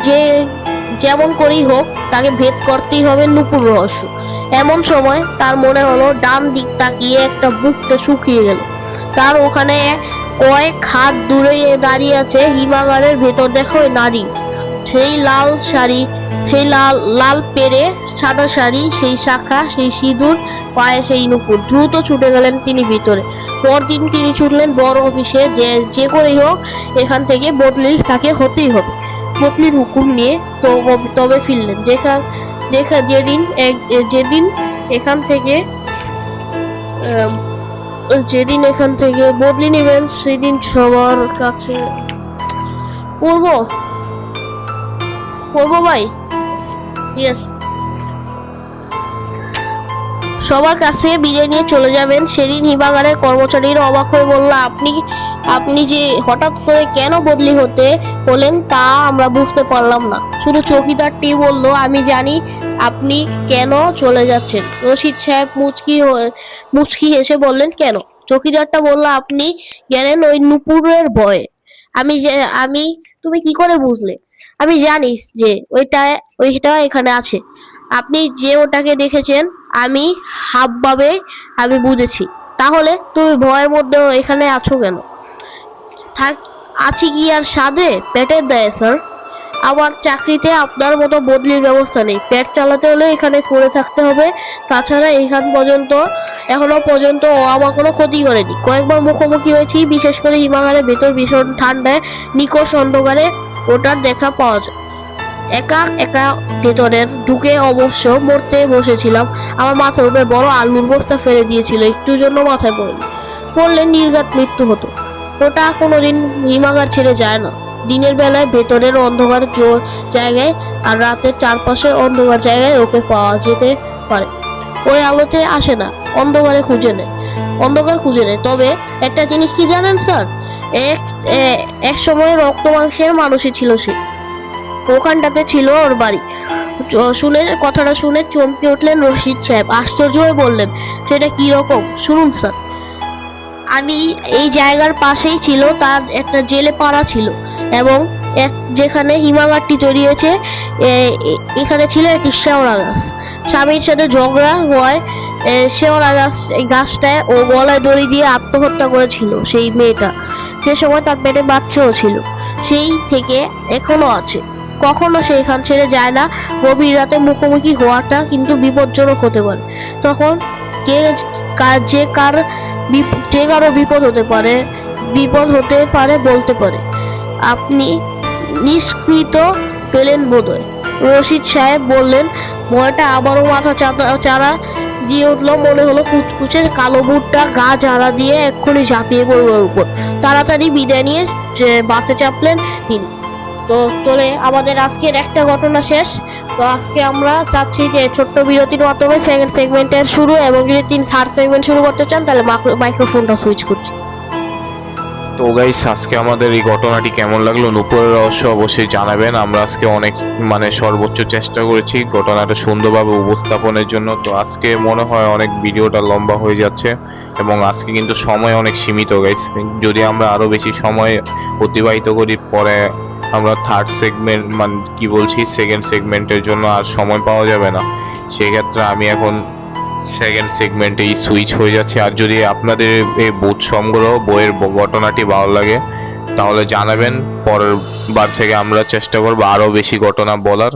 যে যেমন করেই হোক তাকে ভেদ করতেই হবে নুপুর রহস্য। এমন সময় তার মনে হলো ডান দিক তাকিয়ে একটা বুকটা শুকিয়ে গেল। তার ওখানে কয়েক হাত দূরে দাঁড়িয়ে আছে হিমাগারের ভেতর দেখো নারী। সেই লাল পেরে সাদা শাড়ি, সেই শাখা, সেই সিঁদুর, পায়ে সেই নুপুর। দ্রুত ছুটে গেলেন তিনি ভিতরে। পরদিন তিনি ছুটলেন বড় অফিসে, যে করেই হোক এখান থেকে তাকে হতেই হবে। বদলির হুকুম নিয়ে তবে ফিরলেন যেদিন এখান থেকে বদলি নেবেন সেদিন সবার কাছে পড়বো ভাই। ইয়েস, সবার কাছে বিদায় নিয়ে চলে যাবেন। সেদিন হিমাগারের কর্মচারীরা অবাক হয়ে বলল, আপনি যে হঠাৎ করে কেন বদলি হলেন তা আমরা বুঝতে পারলাম না। শুধু চৌকিদারটি বলল, আমি জানি আপনি কেন চলে যাচ্ছেন। রশিদ সাহেব মুচকি হেসে বললেন, কেন? চৌকিদারটা বলল, আপনি গেলেন ওই নুপুরের ভয়ে। তুমি কি করে বুঝলে? আমি জানি যে ওইটা এখানে আছে। আপনি যে ওটাকে দেখেছেন আমি হাবভাবে আমি বুঝেছি। তাহলে তুমি ভয়ের মধ্যে এখানে আছো কেন? আছি কি আর সাধে পেটের দায়ে স্যার? আমার চাকরিতে আপনার মতো বদলির ব্যবস্থা নেই। পেট চালাতে হলে এখানে পড়ে থাকতে হবে। তাছাড়া এখনো পর্যন্ত ও আমার কোনো ক্ষতি করেনি। কয়েকবার মুখোমুখি হয়েছি, বিশেষ করে হিমাগারের ভেতর ভীষণ ঠান্ডায় নিকষ অন্ধকারে ওটার দেখা পাওয়া যায়। একা ভেতরের ঢুকে অবশ্য মরতে বসেছিলাম। আমার মাথার উপরে বড় আলুর বস্তা ফেলে দিয়েছিল, একটুর জন্য মাথায় পড়লে নির্ঘাত মৃত্যু হতো। ওটা কোনোদিন হিমাগার ছেড়ে যায় না। দিনের বেলায় ভেতরের অন্ধকার জায়গায় আর রাতের চারপাশে অন্ধকার জায়গায় ওকে পাওয়া যেতে পারে। ওই আলোতে আসে না, অন্ধকার খুঁজে নেয়। তবে একটা জিনিস কি জানেন স্যার? এক সময় রক্ত মাংসের মানুষই ছিল সে। ওখানটাতে ছিল ওর বাড়ি। কথাটা শুনে চমকে উঠলেন রশিদ সাহেব, আশ্চর্য হয়ে বললেন, সেটা কি রকম? শুনুন স্যার, আমি এই জায়গার পাশেই ছিল তার একটা জেলে পাড়া ছিল, এবং যেখানে হিমাগারটি তৈরি হয়েছে এখানে ছিল একটি শেওড়া গাছ। স্বামীর সাথে ঝগড়া হওয়ায় শেওড়া গাছটায় ও গলায় দড়ি দিয়ে আত্মহত্যা করেছিল সেই মেয়েটা। সে সময় তার পেটে বাচ্চাও ছিল, সেই থেকে এখনো আছে। কখনো সে এখান ছেড়ে যায় না। গভীর রাতে মুখোমুখি হওয়াটা কিন্তু বিপজ্জনক হতে পারে। তখন যে কারো বিপদ হতে পারে বলতে পারে। আপনি নিষ্কৃত পেলেন বোধহয়। রশিদ সাহেব বললেন। ভয়টা আবারও মাথা চারা দিয়ে উঠলো। মনে হলো কুচকুচে কালো বুটটা গা ঝাড়া দিয়ে এক্ষুনি ঝাঁপিয়ে পড়বে ওর উপর। তাড়াতাড়ি বিদায় নিয়ে বাসে চাপলেন তিনি। তো চলে আমাদের আজকের একটা ঘটনা শেষ। তো আজকে আমরা চাচ্ছি যে ছোট্ট বিরতির মাধ্যমে সেকেন্ড সেগমেন্টের শুরু, এবং যদি তিনি থার্ড সেগমেন্ট শুরু করতে চান তাহলে মাইক্রোফোনটা সুইচ করছি। তো গাইস, আজকে আমাদের এই ঘটনাটি কেমন লাগলো নুপুরের রহস্য অবশ্যই জানাবেন। আমরা আজকে অনেক সর্বোচ্চ চেষ্টা করেছি ঘটনাটা সুন্দরভাবে উপস্থাপনের জন্য। তো আজকে মনে হয় অনেক ভিডিওটা লম্বা হয়ে যাচ্ছে, এবং আজকে কিন্তু সময় অনেক সীমিত গাইস। যদি আমরা আরো বেশি সময় অতিবাহিত করি, পরে আমরা থার্ড সেগমেন্ট সেকেন্ড সেগমেন্টের জন্য আর সময় পাওয়া যাবে না। সেক্ষেত্রে আমি এখন সেকেন্ড সেগমেন্টেই সুইচ হয়ে যাচ্ছে। আর যদি আপনাদের এই বোধ সংগ্রহ বইয়ের ঘটনাটি ভালো লাগে তাহলে জানাবেন, পরের বার থেকে আমরা চেষ্টা করব আরও বেশি ঘটনা বলার।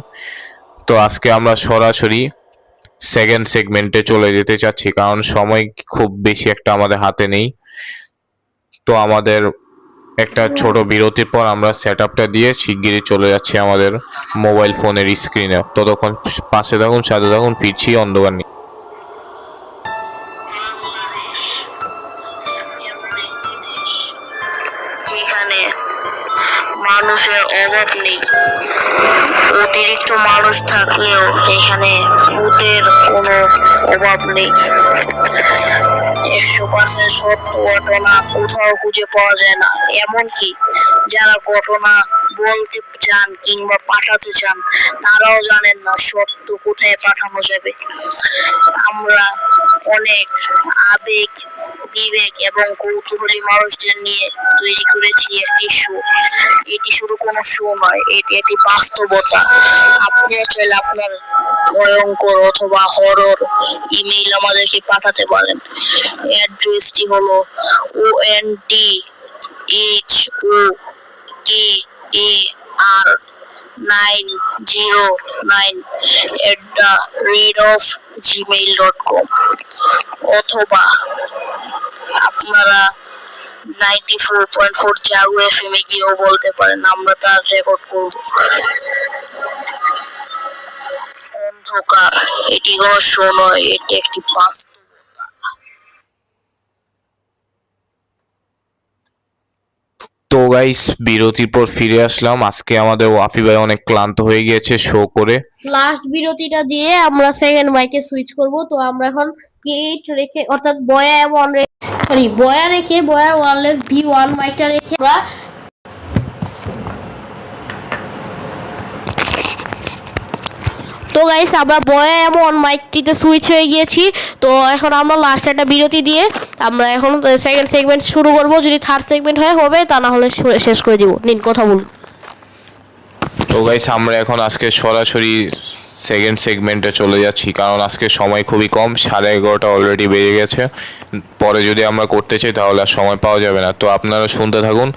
তো আজকে আমরা সরাসরি সেকেন্ড সেগমেন্টে চলে যেতে চাচ্ছি, কারণ সময় খুব বেশি একটা আমাদের হাতে নেই। তো আমাদের একটা ছোট বিরতির পর আমরা সেট আপটা দিয়ে শিগগিরই চলে যাচ্ছি আমাদের মোবাইল ফোনের স্ক্রিনে। ততক্ষণ পাশে থাকুন, সাথে থাকুন, ফিরছি অন্ধকার নিয়ে। যেখানে মানুষের অভাব নেই, অতিরিক্ত মানুষ থাকলেও এখানে ভূতের কোনো অভাব নেই। 100% সত্য ঘটনা কোথাও খুঁজে পাওয়া যায় না। এমনকি যারা ঘটনা বলতে চান কিংবা পাঠাতে চান তারাও জানেন না সত্য কোথায় পাঠানো যাবে। আমরা অনেক আবেগ, বিবেক এবং কৌতূহলী মানুষদের নিয়ে তৈরি করেছি একটি শো। এটি শুধু কোনো শো নয়, এটি বাস্তবতা। আপনিও চাইলে আপনার ভয়ঙ্কর অথবা হরর ইমেইল আমাদেরকে পাঠাতে পারেন। অ্যাড্রেসটি হলো ondhar909@gmail.com, অথবা আপনারা 94.4 জাগো FM এ গিয়েও বলতে পারেন, আমরা তার রেকর্ড করব। অন্ধকার এটি কোনো শো নয়, এটি একটি বাস্তব। তো গাইস, বিরতির পর ফিরে আসলাম। আজকে আমাদের ওয়াফি ভাই অনেক ক্লান্ত হয়ে গিয়েছে শো করে। লাস্ট বিরতিটা দিয়ে আমরা সেকেন্ড মাইকে সুইচ করব। তো আমরা এখন কেট রেখে, অর্থাৎ বয়ার ওয়্যারলেস V1 মাইকটা রেখে আমরা তো গাইস আমরা বয়ার মাইকটিতে সুইচ হয়ে গিয়েছি। তো এখন আমরা লাস্ট একটা বিরতি দিয়ে আমরা এখন সেকেন্ড সেগমেন্ট শুরু করব। যদি থার্ড সেগমেন্ট হবে, তা না হলে শেষ করে দিব। নিন, কথা বলুন। তো গাইস, আমরা এখন আজকে সরাসরি সেকেন্ড সেগমেন্টে চলে যাচ্ছি, কারণ আজকে সময় খুবই কম। 11:30 অলরেডি বেজে গেছে। পরে যদি আমরা করতে চাই তাহলে আর সময় পাওয়া যাবে না। তো আপনারা শুনতে থাকুন,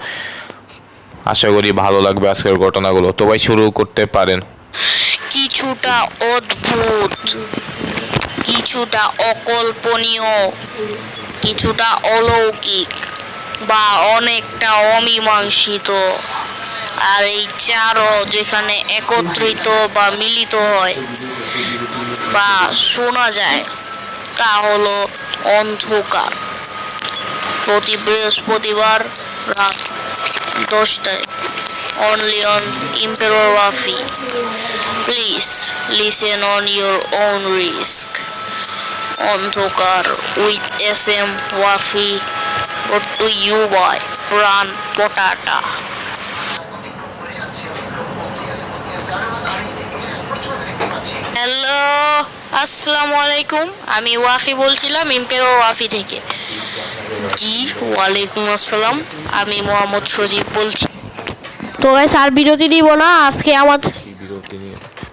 আশা করি ভালো লাগবে আজকের ঘটনাগুলো। তো ভাই, শুরু করতে পারেন। কিছুটা অদ্ভুত, কিছুটা অকল্পনীয়, কিছুটা অলৌকিক বা অনেকটা অমীমাংসিত। আর এই চারও যেখানে একত্রিত বা মিলিত হয় বা শোনা যায় তা হলো অন্ধকার। প্রতি বৃহস্পতিবার রাত 10টায়, only on Emperor Wafi. Please listen on your own risk. অন্ধকার with SM Wafi, brought to you by Pran Potata. Hello, আসসালামু আলাইকুম। আমি ওয়াফি বলছিলাম, ইম্পেরর ওয়াফি থেকে। জি, ওয়ালাইকুম আসসালাম। আমি মোহাম্মদ সজীব বলছি। তো গাইস আর বিরতি দিব না, আজকে আমাদের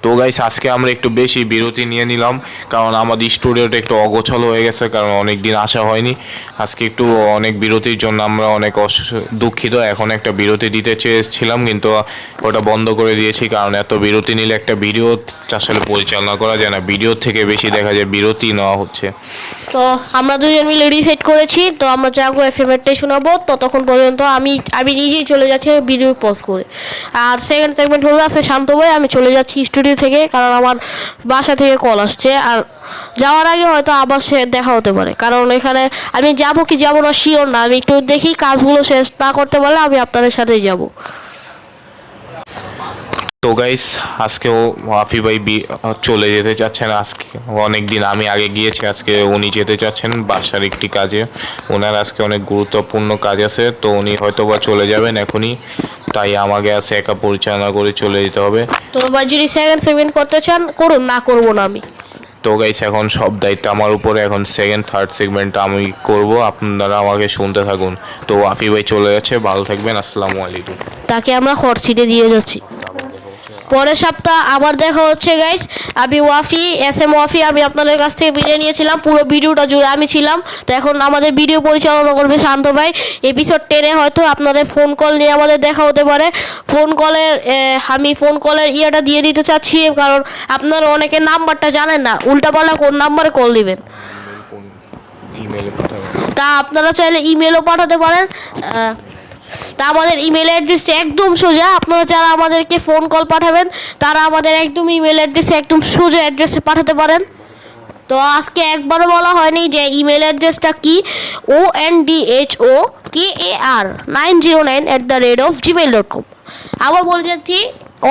তো গাইস আজকে আমরা একটু বেশি বিরতি নিয়ে নিলাম, কারণ আমাদের স্টুডিওটা একটু অগোছালো হয়ে গেছে, কারণ অনেক দিন আসা হয়নি। আজকে একটু অনেক বিরতির জন্য আমরা অনেক দুঃখিত। এখন একটা বিরতি দিতে চেয়েছিলাম, কিন্তু ওটা বন্ধ করে দিয়েছি, কারণ এত বিরতি নিলে একটা ভিডিও আসলে পরিচালনা করা যায় না। ভিডিওর থেকে বেশি দেখা যায় বিরতি নেওয়া হচ্ছে। তো আমরা দুজন মিলে রিসেট করেছি, তো আমরা জাগো এফএমএরটাই শোনাবো। ততক্ষণ পর্যন্ত আমি নিজেই চলে যাচ্ছি ভিডিও পজ করে। আর সেকেন্ড সেগমেন্ট হলো আছে শান্ত ভাই, আমি চলে যাচ্ছি স্টুডিও থেকে, কারণ আমার বাসা থেকে কল আসছে। আর যাওয়ার আগে হয়তো আবার সে দেখা হতে পারে, কারণ এখানে আমি যাবো কি যাবো না শিওর না। আমি একটু দেখি, কাজগুলো শেষ না করতে পারলে আমি আপনাদের সাথেই যাব। তো গাইস আজকেও ওয়াফি ভাই চলে যেতে চাচ্ছেন। আজকে অনেক দিন আমি আগে গিয়েছি, আজকে উনি যেতে চাচ্ছেন বাসার একটি কাজে। ওনার আজকে অনেক গুরুত্বপূর্ণ কাজ আছে, তো উনি হয়তো বা চলে যাবেন এখনই, তাই আমাকে আছে একা পরিচালনা করে চলে যেতে হবে। তো ভাই যদি সেকেন্ড সেগমেন্ট করতে চান করুন, না করবো না আমি। তো গাইস এখন সব দায়িত্ব আমার উপরে, এখন সেকেন্ড থার্ড সেগমেন্টটা আমি করব, আপনারা আমাকে শুনতে থাকুন। তো ওয়াফি ভাই চলে যাচ্ছে, ভালো থাকবেন, আসসালামু আলাইকুম। তাকে আমরা খরচিটে দিয়ে যাচ্ছি। পরের সপ্তাহ আবার দেখা হচ্ছে গাইস। আমি ওয়াফি, SM ওয়াফি, আমি আপনাদের কাছ থেকে বিদায় নিয়েছিলাম। পুরো ভিডিওটা জুড়ে আমি ছিলাম। তো এখন আমাদের ভিডিও পরিচালনা করবে শান্ত ভাই। এপিসোড 10-এ হয়তো আপনাদের ফোন কল নিয়ে আমাদের দেখা হতে পারে। আমি ফোন কলের ইয়েটা দিয়ে দিতে চাচ্ছি, কারণ আপনারা অনেকে নাম্বারটা জানেন না, উল্টাপাল্টা কোন নাম্বারে কল দিবেন। তা আপনারা চাইলে ইমেলও পাঠাতে পারেন। তা আমাদের ইমেল অ্যাড্রেসটা একদম সোজা। আপনারা যারা আমাদেরকে ফোন কল পাঠাবেন তারা আমাদের একদম ইমেল অ্যাড্রেসে একদম সোজা অ্যাড্রেসে পাঠাতে পারেন। তো আজকে একবারও বলা হয়নি যে ইমেল অ্যাড্রেসটা কি। ondhokar909@gmail.com। আবার বলে যাচ্ছি,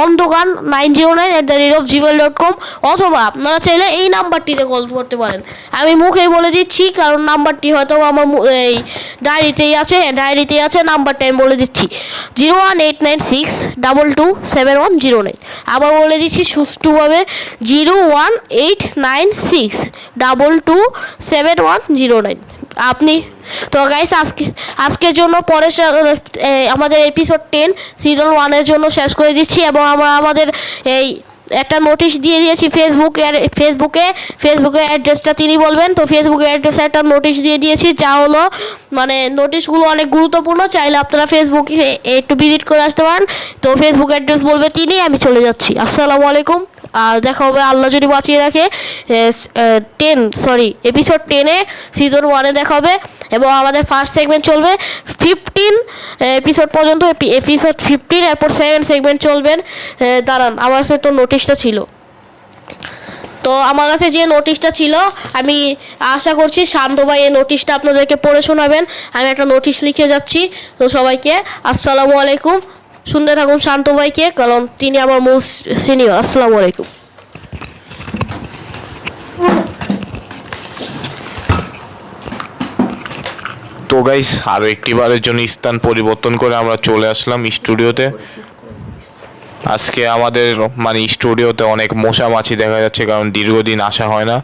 ondhogan909@gmail.com, অথবা আপনারা চাইলে এই নাম্বারটিতে কল করতে পারেন। আমি মুখেই বলে দিচ্ছি, কারণ নাম্বারটি হয়তো আমার এই ডায়েরিতেই আছে। নাম্বারটা আমি বলে দিচ্ছি 01896227109। আবার বলে দিচ্ছি সুষ্ঠুভাবে 01896227109। আপনি তো গাইস আজকের জন্য আমাদের এপিসোড 10 সিজন 1-এর জন্য শেষ করে দিচ্ছি, এবং আমরা আমাদের এই একটা নোটিশ দিয়ে দিয়েছি ফেসবুকে অ্যাড্রেসটা তিনি বলবেন। তো ফেসবুকে অ্যাড্রেসে একটা নোটিশ দিয়ে দিয়েছি, যা হলো মানে নোটিশগুলো অনেক গুরুত্বপূর্ণ, চাইলে আপনারা ফেসবুকে একটু ভিজিট করে আসতে পারেন। তো ফেসবুক অ্যাড্রেস বলবে তিনি। আমি চলে যাচ্ছি, আসসালামু আলাইকুম। আর দেখা হবে আল্লাহ যদি বাঁচিয়ে রাখে এপিসোড 10-এ সিজন 1-এ দেখা হবে, এবং আমাদের ফার্স্ট সেগমেন্ট চলবে 15 এপিসোড পর্যন্ত। এপিসোড 15, এরপর সেকেন্ড সেগমেন্ট চলবেন। দাঁড়ান, আমার কাছে তো নোটিশটা ছিল। তো আমার কাছে যে নোটিশটা ছিল, আমি আশা করছি শান্ত ভাই এই নোটিশটা আপনাদেরকে পড়ে শোনাবেন। আমি একটা নোটিশ লিখে যাচ্ছি। তো সবাইকে আসসালামু আলাইকুম। শুনতে থাকুন শান্ত ভাইকে, কারণ তিনি আমার মোস্ট সিনিয়র। আসসালামু আলাইকুম। তো গাইস আরও একটিবারের জন্য স্থান পরিবর্তন করে আমরা চলে আসলাম স্টুডিওতে। আজকে আমাদের স্টুডিওতে অনেক মশা মাছি দেখা যাচ্ছে, কারণ দীর্ঘদিন আসা হয় না।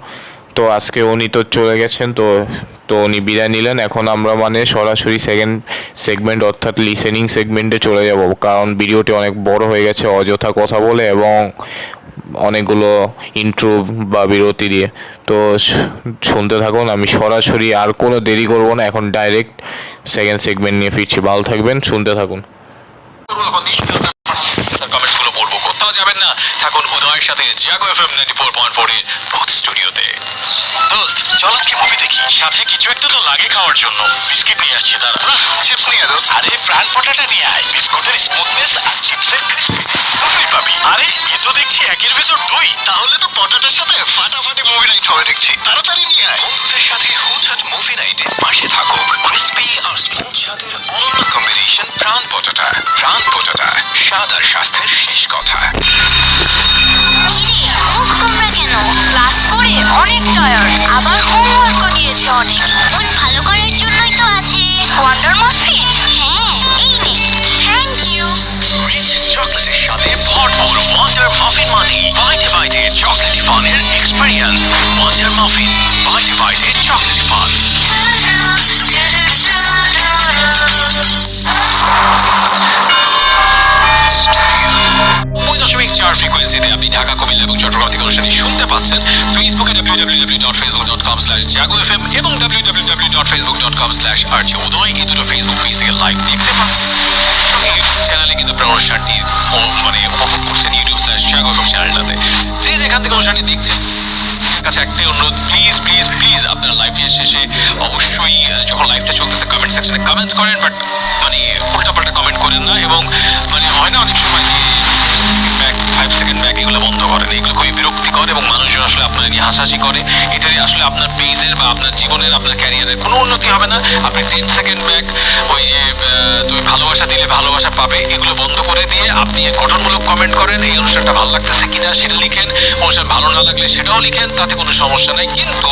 তো আজকে উনি তো চলে গেছেন, তো উনি বিদায় নিলেন। এখন আমরা সরাসরি সেকেন্ড সেগমেন্ট অর্থাৎ লিসেনিং সেগমেন্টে চলে যাব, কারণ ভিডিওটি অনেক বড় হয়ে গেছে অযথা কথা বলে এবং অনেকগুলো ইন্ট্রো বা বিরতি দিয়ে। তো শুনতে থাকুন, আমি সরাসরি আর কোনো দেরি করব না, এখন ডাইরেক্ট সেকেন্ড সেগমেন্ট নিয়ে ফিরছি। ভালো থাকবেন, শুনতে থাকুন। কমেন্টগুলো পড়বো, কোথাও যাবেন না, থাকুন উদয়ের সাথে জাগো FM 94.4 এর ভূত স্টুডিওতে। দোস্ত চল আজকে মুভি দেখি, সাথে কিছু একটা তো লাগে খাওয়ার জন্য। বিস্কিট নিয়ে আসছি, দাঁড়া। চিপস নিয়ে দোস্ত। আরে প্রাণ পটাটা নিয়ে আয়, বিস্কুটের স্মুথনেস আর চিপসের ক্রিসপি পাবি। আরে এ তো দেখছি একের ভেতর দুই, তাহলে তো পটাটার সাথে ফাটাফাটি মুভি নাইট হবে দেখছি। তাড়াতাড়ি নিয়ে আয়। বন্ধুদের সাথে হুটহাট মুভি নাইটে পাশে থাকুক ক্রিসপি আর স্মুথ স্বাদের অনন্য কম্বিনেশন প্রাণ পটাটা। প্রাণ পটাটা, স্বাদ আর স্বাস্থ্যের শেষ কথা। মুখ তোমরা কেন? ক্লাস করে অনেক টায়ার্ড, আবার হোমওয়ার্কও দিয়েছে অনেক। মন ভালো করার জন্যই তো আছে ওয়ান্ডার মাফিন। হ্যাঁ এই নে, থ্যাংক ইউ। রিচ চকলেটের সাথে ভরপুর ওয়ান্ডার মাফিন মানে বাইটে বাইটে চকলেটি ফানের মিটার ফ্রিকোয়েন্সিতে আপনি ঢাকা, কুমিল্লা এবং চট্টগ্রাম থেকে অনুষ্ঠানটি শুনতে পাচ্ছেন। ফেসবুকে www.facebook.com/jago.fm এবং www.facebook.com/rjudoy এই দুটো ফেসবুক পেজ থেকে লাইভ দেখতে পাবেন। চ্যানেলে কিন্তু আপনার অনুষ্ঠানটি মানে উপভোগ করছেন youtube/jago.fm চ্যানেলটাতে। যে যেখান থেকে অনুষ্ঠানটি দেখছেন কাছে একটাই অনুরোধ, প্লিজ প্লিজ প্লিজ আপনার লাইভের শেষে অবশ্যই যখন লাইভটা চলতেছে কমেন্ট সেকশনে কমেন্ট করেন, বাট মানে উল্টাপাল্টা কমেন্ট করেন না। এবং মানে হয় না অনেক সময় যে 5 সেকেন্ড ব্যাক এগুলো বন্ধ করেন, এগুলো খুবই বিরক্তিকর এবং মানুষজন আসলে আপনার নিয়ে হাসাহাসি করে। এটাই আসলে আপনার পেজের বা আপনার জীবনের, আপনার ক্যারিয়ারের কোনো উন্নতি হবে না। আপনি 10 সেকেন্ড ব্যাক ওই যে তুমি ভালোবাসা দিলে ভালোবাসা পাবে এগুলো বন্ধ করে দিয়ে আপনি গঠনমূলক কমেন্ট করেন, এই অনুষ্ঠানটা ভালো লাগতেছে কিনা সেটা লিখেন, অনুষ্ঠান ভালো না লাগলে সেটাও লিখেন, তাতে কোনো সমস্যা নাই। কিন্তু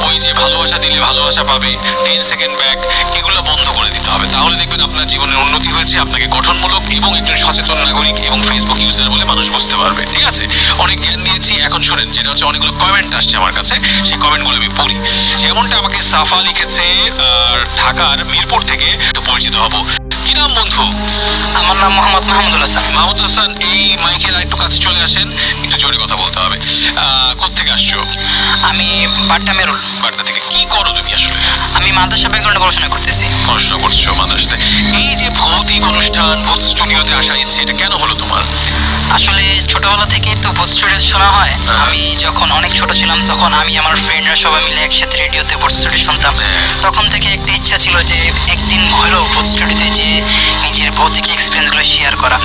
ওই যে ভালোবাসা দিলে ভালোবাসা পাবে, 10 সেকেন্ড ব্যাক এগুলো বন্ধ করে দিতে হবে। তাহলে দেখবেন আপনার জীবনের উন্নতি হয়েছে, আপনাকে গঠনমূলক এবং একজন সচেতন নাগরিক এবং ফেসবুক ইউজার বলে মানুষ বুঝতে পারবে। ঠিক আছে, অনেক জ্ঞান দিয়েছি, এখন শোনেন যেটা হচ্ছে অনেকগুলো কমেন্ট আসছে আমার কাছে, সেই কমেন্টগুলো আমি পড়ি। যেমনটা আমাকে সাফা লিখেছে ঢাকার মিরপুর থেকে, একটু পরিচিত হব। কি নাম বন্ধু? আমার নাম মোহাম্মদ মাহমুদুল হাসান। মাহমুদ হাসান, এই মাইকের একটু কাছে চলে আসেন, একটু জোরে কথা বলতে হবে। কোত্থেকে আসছো? আমি বাড্ডা মেরুল। বাড্ডা থেকে। কি করো তুমি আসলে? আমি মাদ্রাসা ব্যাকগ্রাউন্ডে পড়াশোনা করতেছি। পড়াশোনা করছো মাদ্রাসাতে। এই যে ভৌতিক অনুষ্ঠান, ভূত স্টুডিওতে আসার ইচ্ছে, এটা কেন হলো তোমার? আসলে ছোটবেলা থেকেই তো ভূত স্টোরি শোনা হয়। আমি যখন অনেক ছোট ছিলাম তখন আমি আমার ফ্রেন্ডরা সবাই মিলে একসাথে রেডিওতে ভূত স্টোরি শুনতাম। তখন থেকে একটা ইচ্ছা ছিল যে একদিন হলেও ভূত স্টোরিতে যে নিজের ভৌতিক এক্সপিরিয়েন্সগুলো শেয়ার করা।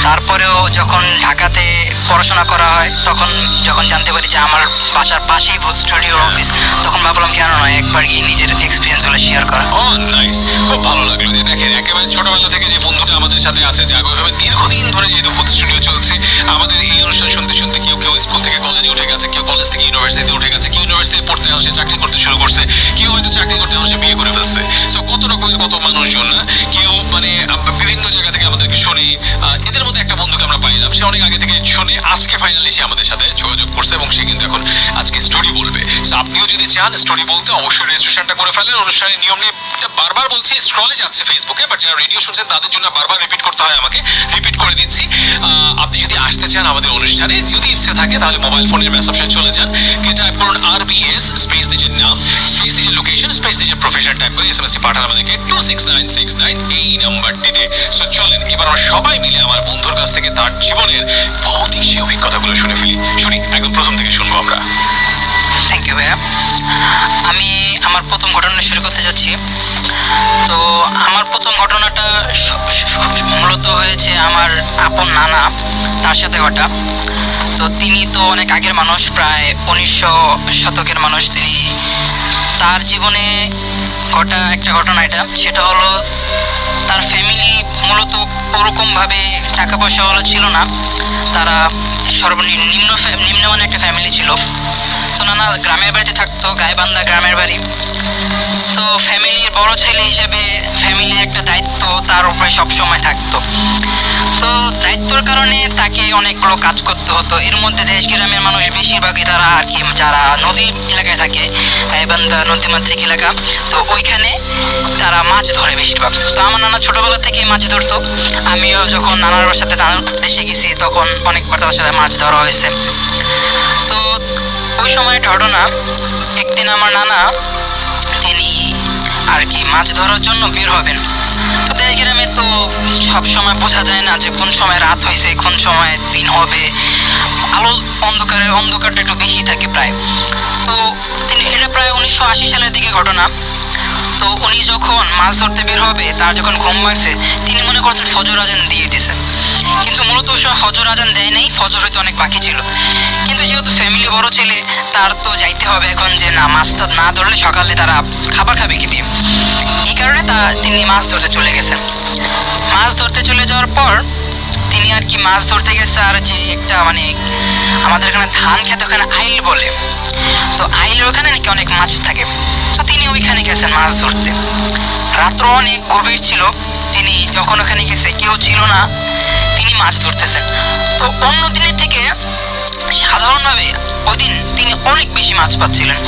তারপরেও যখন ঢাকাতে পড়াশোনা করা হয় তখন যখন জানতে পারি যে আমার বাসার পাশেই ভূত স্টুডিও অফিস, তখন ভাবলাম কেন নয় একবার গিয়ে নিজের এক্সপিরিয়েন্সগুলো শেয়ার করা। ও নাইস, খুব ভালো লাগলো যে দেখেন একেবারে ছোটবেলা থেকে যে বন্ধুটা আমাদের সাথে আছে, জাগো এভাবে দীর্ঘদিন ধরে যেহেতু ভূত স্টুডিও চলছে, আমাদের এই অনুষ্ঠান শুনতে শুনতে কেউ কেউ স্কুল থেকে কলেজে উঠে গেছে, কেউ কলেজ থেকে ইউনিভার্সিটিতে উঠে গেছে, কেউ ইউনিভার্সিটি পড়তে আসে চাকরি করতে শুরু করছে, কেউ হয়তো চাকরি করতে আসে বিয়ে করে ফেলছে। সো কত রকমের কত মানুষজন না, কেউ মানে বিভিন্ন জায়গা থেকে আমাদেরকে শোনে। এদের মধ্যে একটা বন্ধুকে আমরা পাইলাম, সে অনেক আগে থেকে শোনে, আজকে ফাইনালি সে আমাদের সাথে যোগাযোগ করছে এবং সে কিন্তু এখন আজকে স্টোরি বলবে। সো আপনিও যদি চান স্টোরি বলতে অবশ্যই রেজিস্ট্রেশনটা করে ফেলেন। অনুষ্ঠানের নিয়ম নিয়ে বারবার বলছি, স্ক্রলে যাচ্ছে ফেসবুকে, বাট যারা রেডিও শুনছেন তাদের জন্য বারবার রিপিট করতে হয়, আমাকে রিপিট করে দিচ্ছি। আপনি যদি আসতে চান আমাদের অনুষ্ঠানে, যদি ইচ্ছে থাকে তাহলে মোবাইল ফোনের মেসেজ অপশন চলে যান, গিয়ে টাইপ করুন RBS স্পেস নিজের নাম স্পেস নিজের লোকেশন স্পেস নিজের প্রফেশন টাইপ করে এসএমএসটি পাঠান আমাদেরকে 26969 এই নাম্বারটিতে। সো চলেন এবার আমরা সবাই মিলে আমার বন্ধুর কাছ থেকে তার জীবনের ভৌতিক সেই অভিজ্ঞতাগুলো শুনে ফেলি। শুনি, একদম প্রথম থেকে শুনবো আমরা। থ্যাংক ইউ ভাইয়া। আমি আমার প্রথম ঘটনা শুরু করতে যাচ্ছি। তো আমার প্রথম ঘটনাটা মূলত হয়েছে আমার আপন নানা, তার সাথে ঘটা। তো তিনি তো অনেক আগের মানুষ, প্রায় 1900 শতকের মানুষ। তিনি তার জীবনে ঘটা একটা ঘটনা এটা, সেটা হলো তার ফ্যামিলি মূলত ওরকমভাবে টাকা পয়সাওয়ালা ছিল না, তারা নিম্নমানের একটা ফ্যামিলি ছিল। তো নানা গ্রামের বাড়িতে থাকতো, গাইবান্ধা গ্রামের বাড়ি। তো ফ্যামিলির বড় ছেলে হিসেবে ফ্যামিলির একটা দায়িত্ব তার উপরে সবসময় থাকতো। তো দায়িত্বর কারণে তাকে অনেকগুলো কাজ করতে হতো। এর মধ্যে দেশ গ্রামের মানুষ বেশিরভাগই তারা আর কি যারা নদীর এলাকায় থাকে, গাইবান্ধা নদীমাতৃক এলাকা, তো ওইখানে তারা মাছ ধরে বেশিরভাগ। তো আমার নানা ছোটবেলা থেকেই মাছ ধরতো। আমিও যখন নানার সাথে নানার দেশে গেছি তখন অনেকবার তার সাথে মাছ ধরা হয়েছে। তো ওই সময় ঘটনা, একদিন আমার নানা তিনি আর কি মাছ ধরার জন্য বের হবেন। তো দেশ গ্রামে তো সব সময় বোঝা যায় না যে কোন সময় রাত হয়েছে, কোন সময় দিন হবে, আলো অন্ধকারটা একটু বেশি থাকে প্রায়। তো তিনি, এটা প্রায় 1980 সালের দিকে ঘটনা। তো উনি যখন মাছ ধরতে বের হবে, তার যখন ঘুম ভাঙছে, তিনি মনে করছেন ফজর আজান দিয়ে দিছে, কিন্তু মূলত ওই সময় ফজর আজান দেয় নাই, ফজর হয়তো অনেক বাকি ছিল। কিন্তু যেহেতু ফ্যামিলি বড় ছেলে, তার তো যাইতে হবে এখন, যে না মাছটা না ধরলে সকালে তারা খাবার খাবে কি দিয়ে। এই কারণে তিনি মাছ ধরতে চলে গেছেন। মাছ ধরতে চলে যাওয়ার পর তিনি আর কি মাছ ধরতে গেছে, আর যে একটা মানে আমাদের এখানে ধান খেতে ওখানে আইল বলে, তো আইলের ওখানে নাকি অনেক মাছ থাকে। তো তিনি ওইখানে গেছেন মাছ ধরতে। রাত্র অনেক গভীর ছিল, তিনি যখন ওখানে গেছে কেউ ছিল না, তিনি মাছ ধরতেছেন। তো অন্য দিনের থেকে সাধারণভাবে ওই দিন তিনি অনেক বেশি মাছ পাচ্ছিলেন।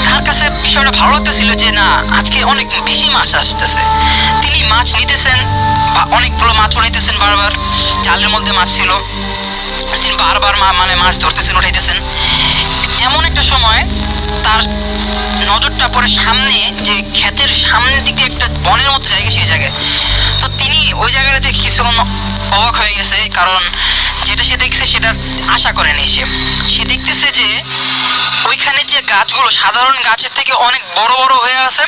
তার কাছে বিষয়টা ভালো লাগতেছিল যে না আজকে অনেক বেশি মাছ আসতেছে। তিনি মাছ নিতেছেন বা অনেকগুলো মাছ উঠাইতেছেন বারবার, জালের মধ্যে মাছ ছিল। তিনি বারবার মানে মাছ ধরতেছেন, উঠাইতেছেন। এমন একটা সময় তার নজরটা পড়ে সামনে, যে ক্ষেতের সামনের দিকে একটা বনের মতো জায়গা, সেই জায়গায়। তো তিনি ওই জায়গাটাতে কিছুক্ষণ অবাক হয়ে গেছে, কারণ যেটা সে দেখছে সেটা আশা করেনি। সে দেখতেছে যে ওইখানে যে গাছগুলো সাধারণ গাছের থেকে অনেক বড় বড় হয়ে আছে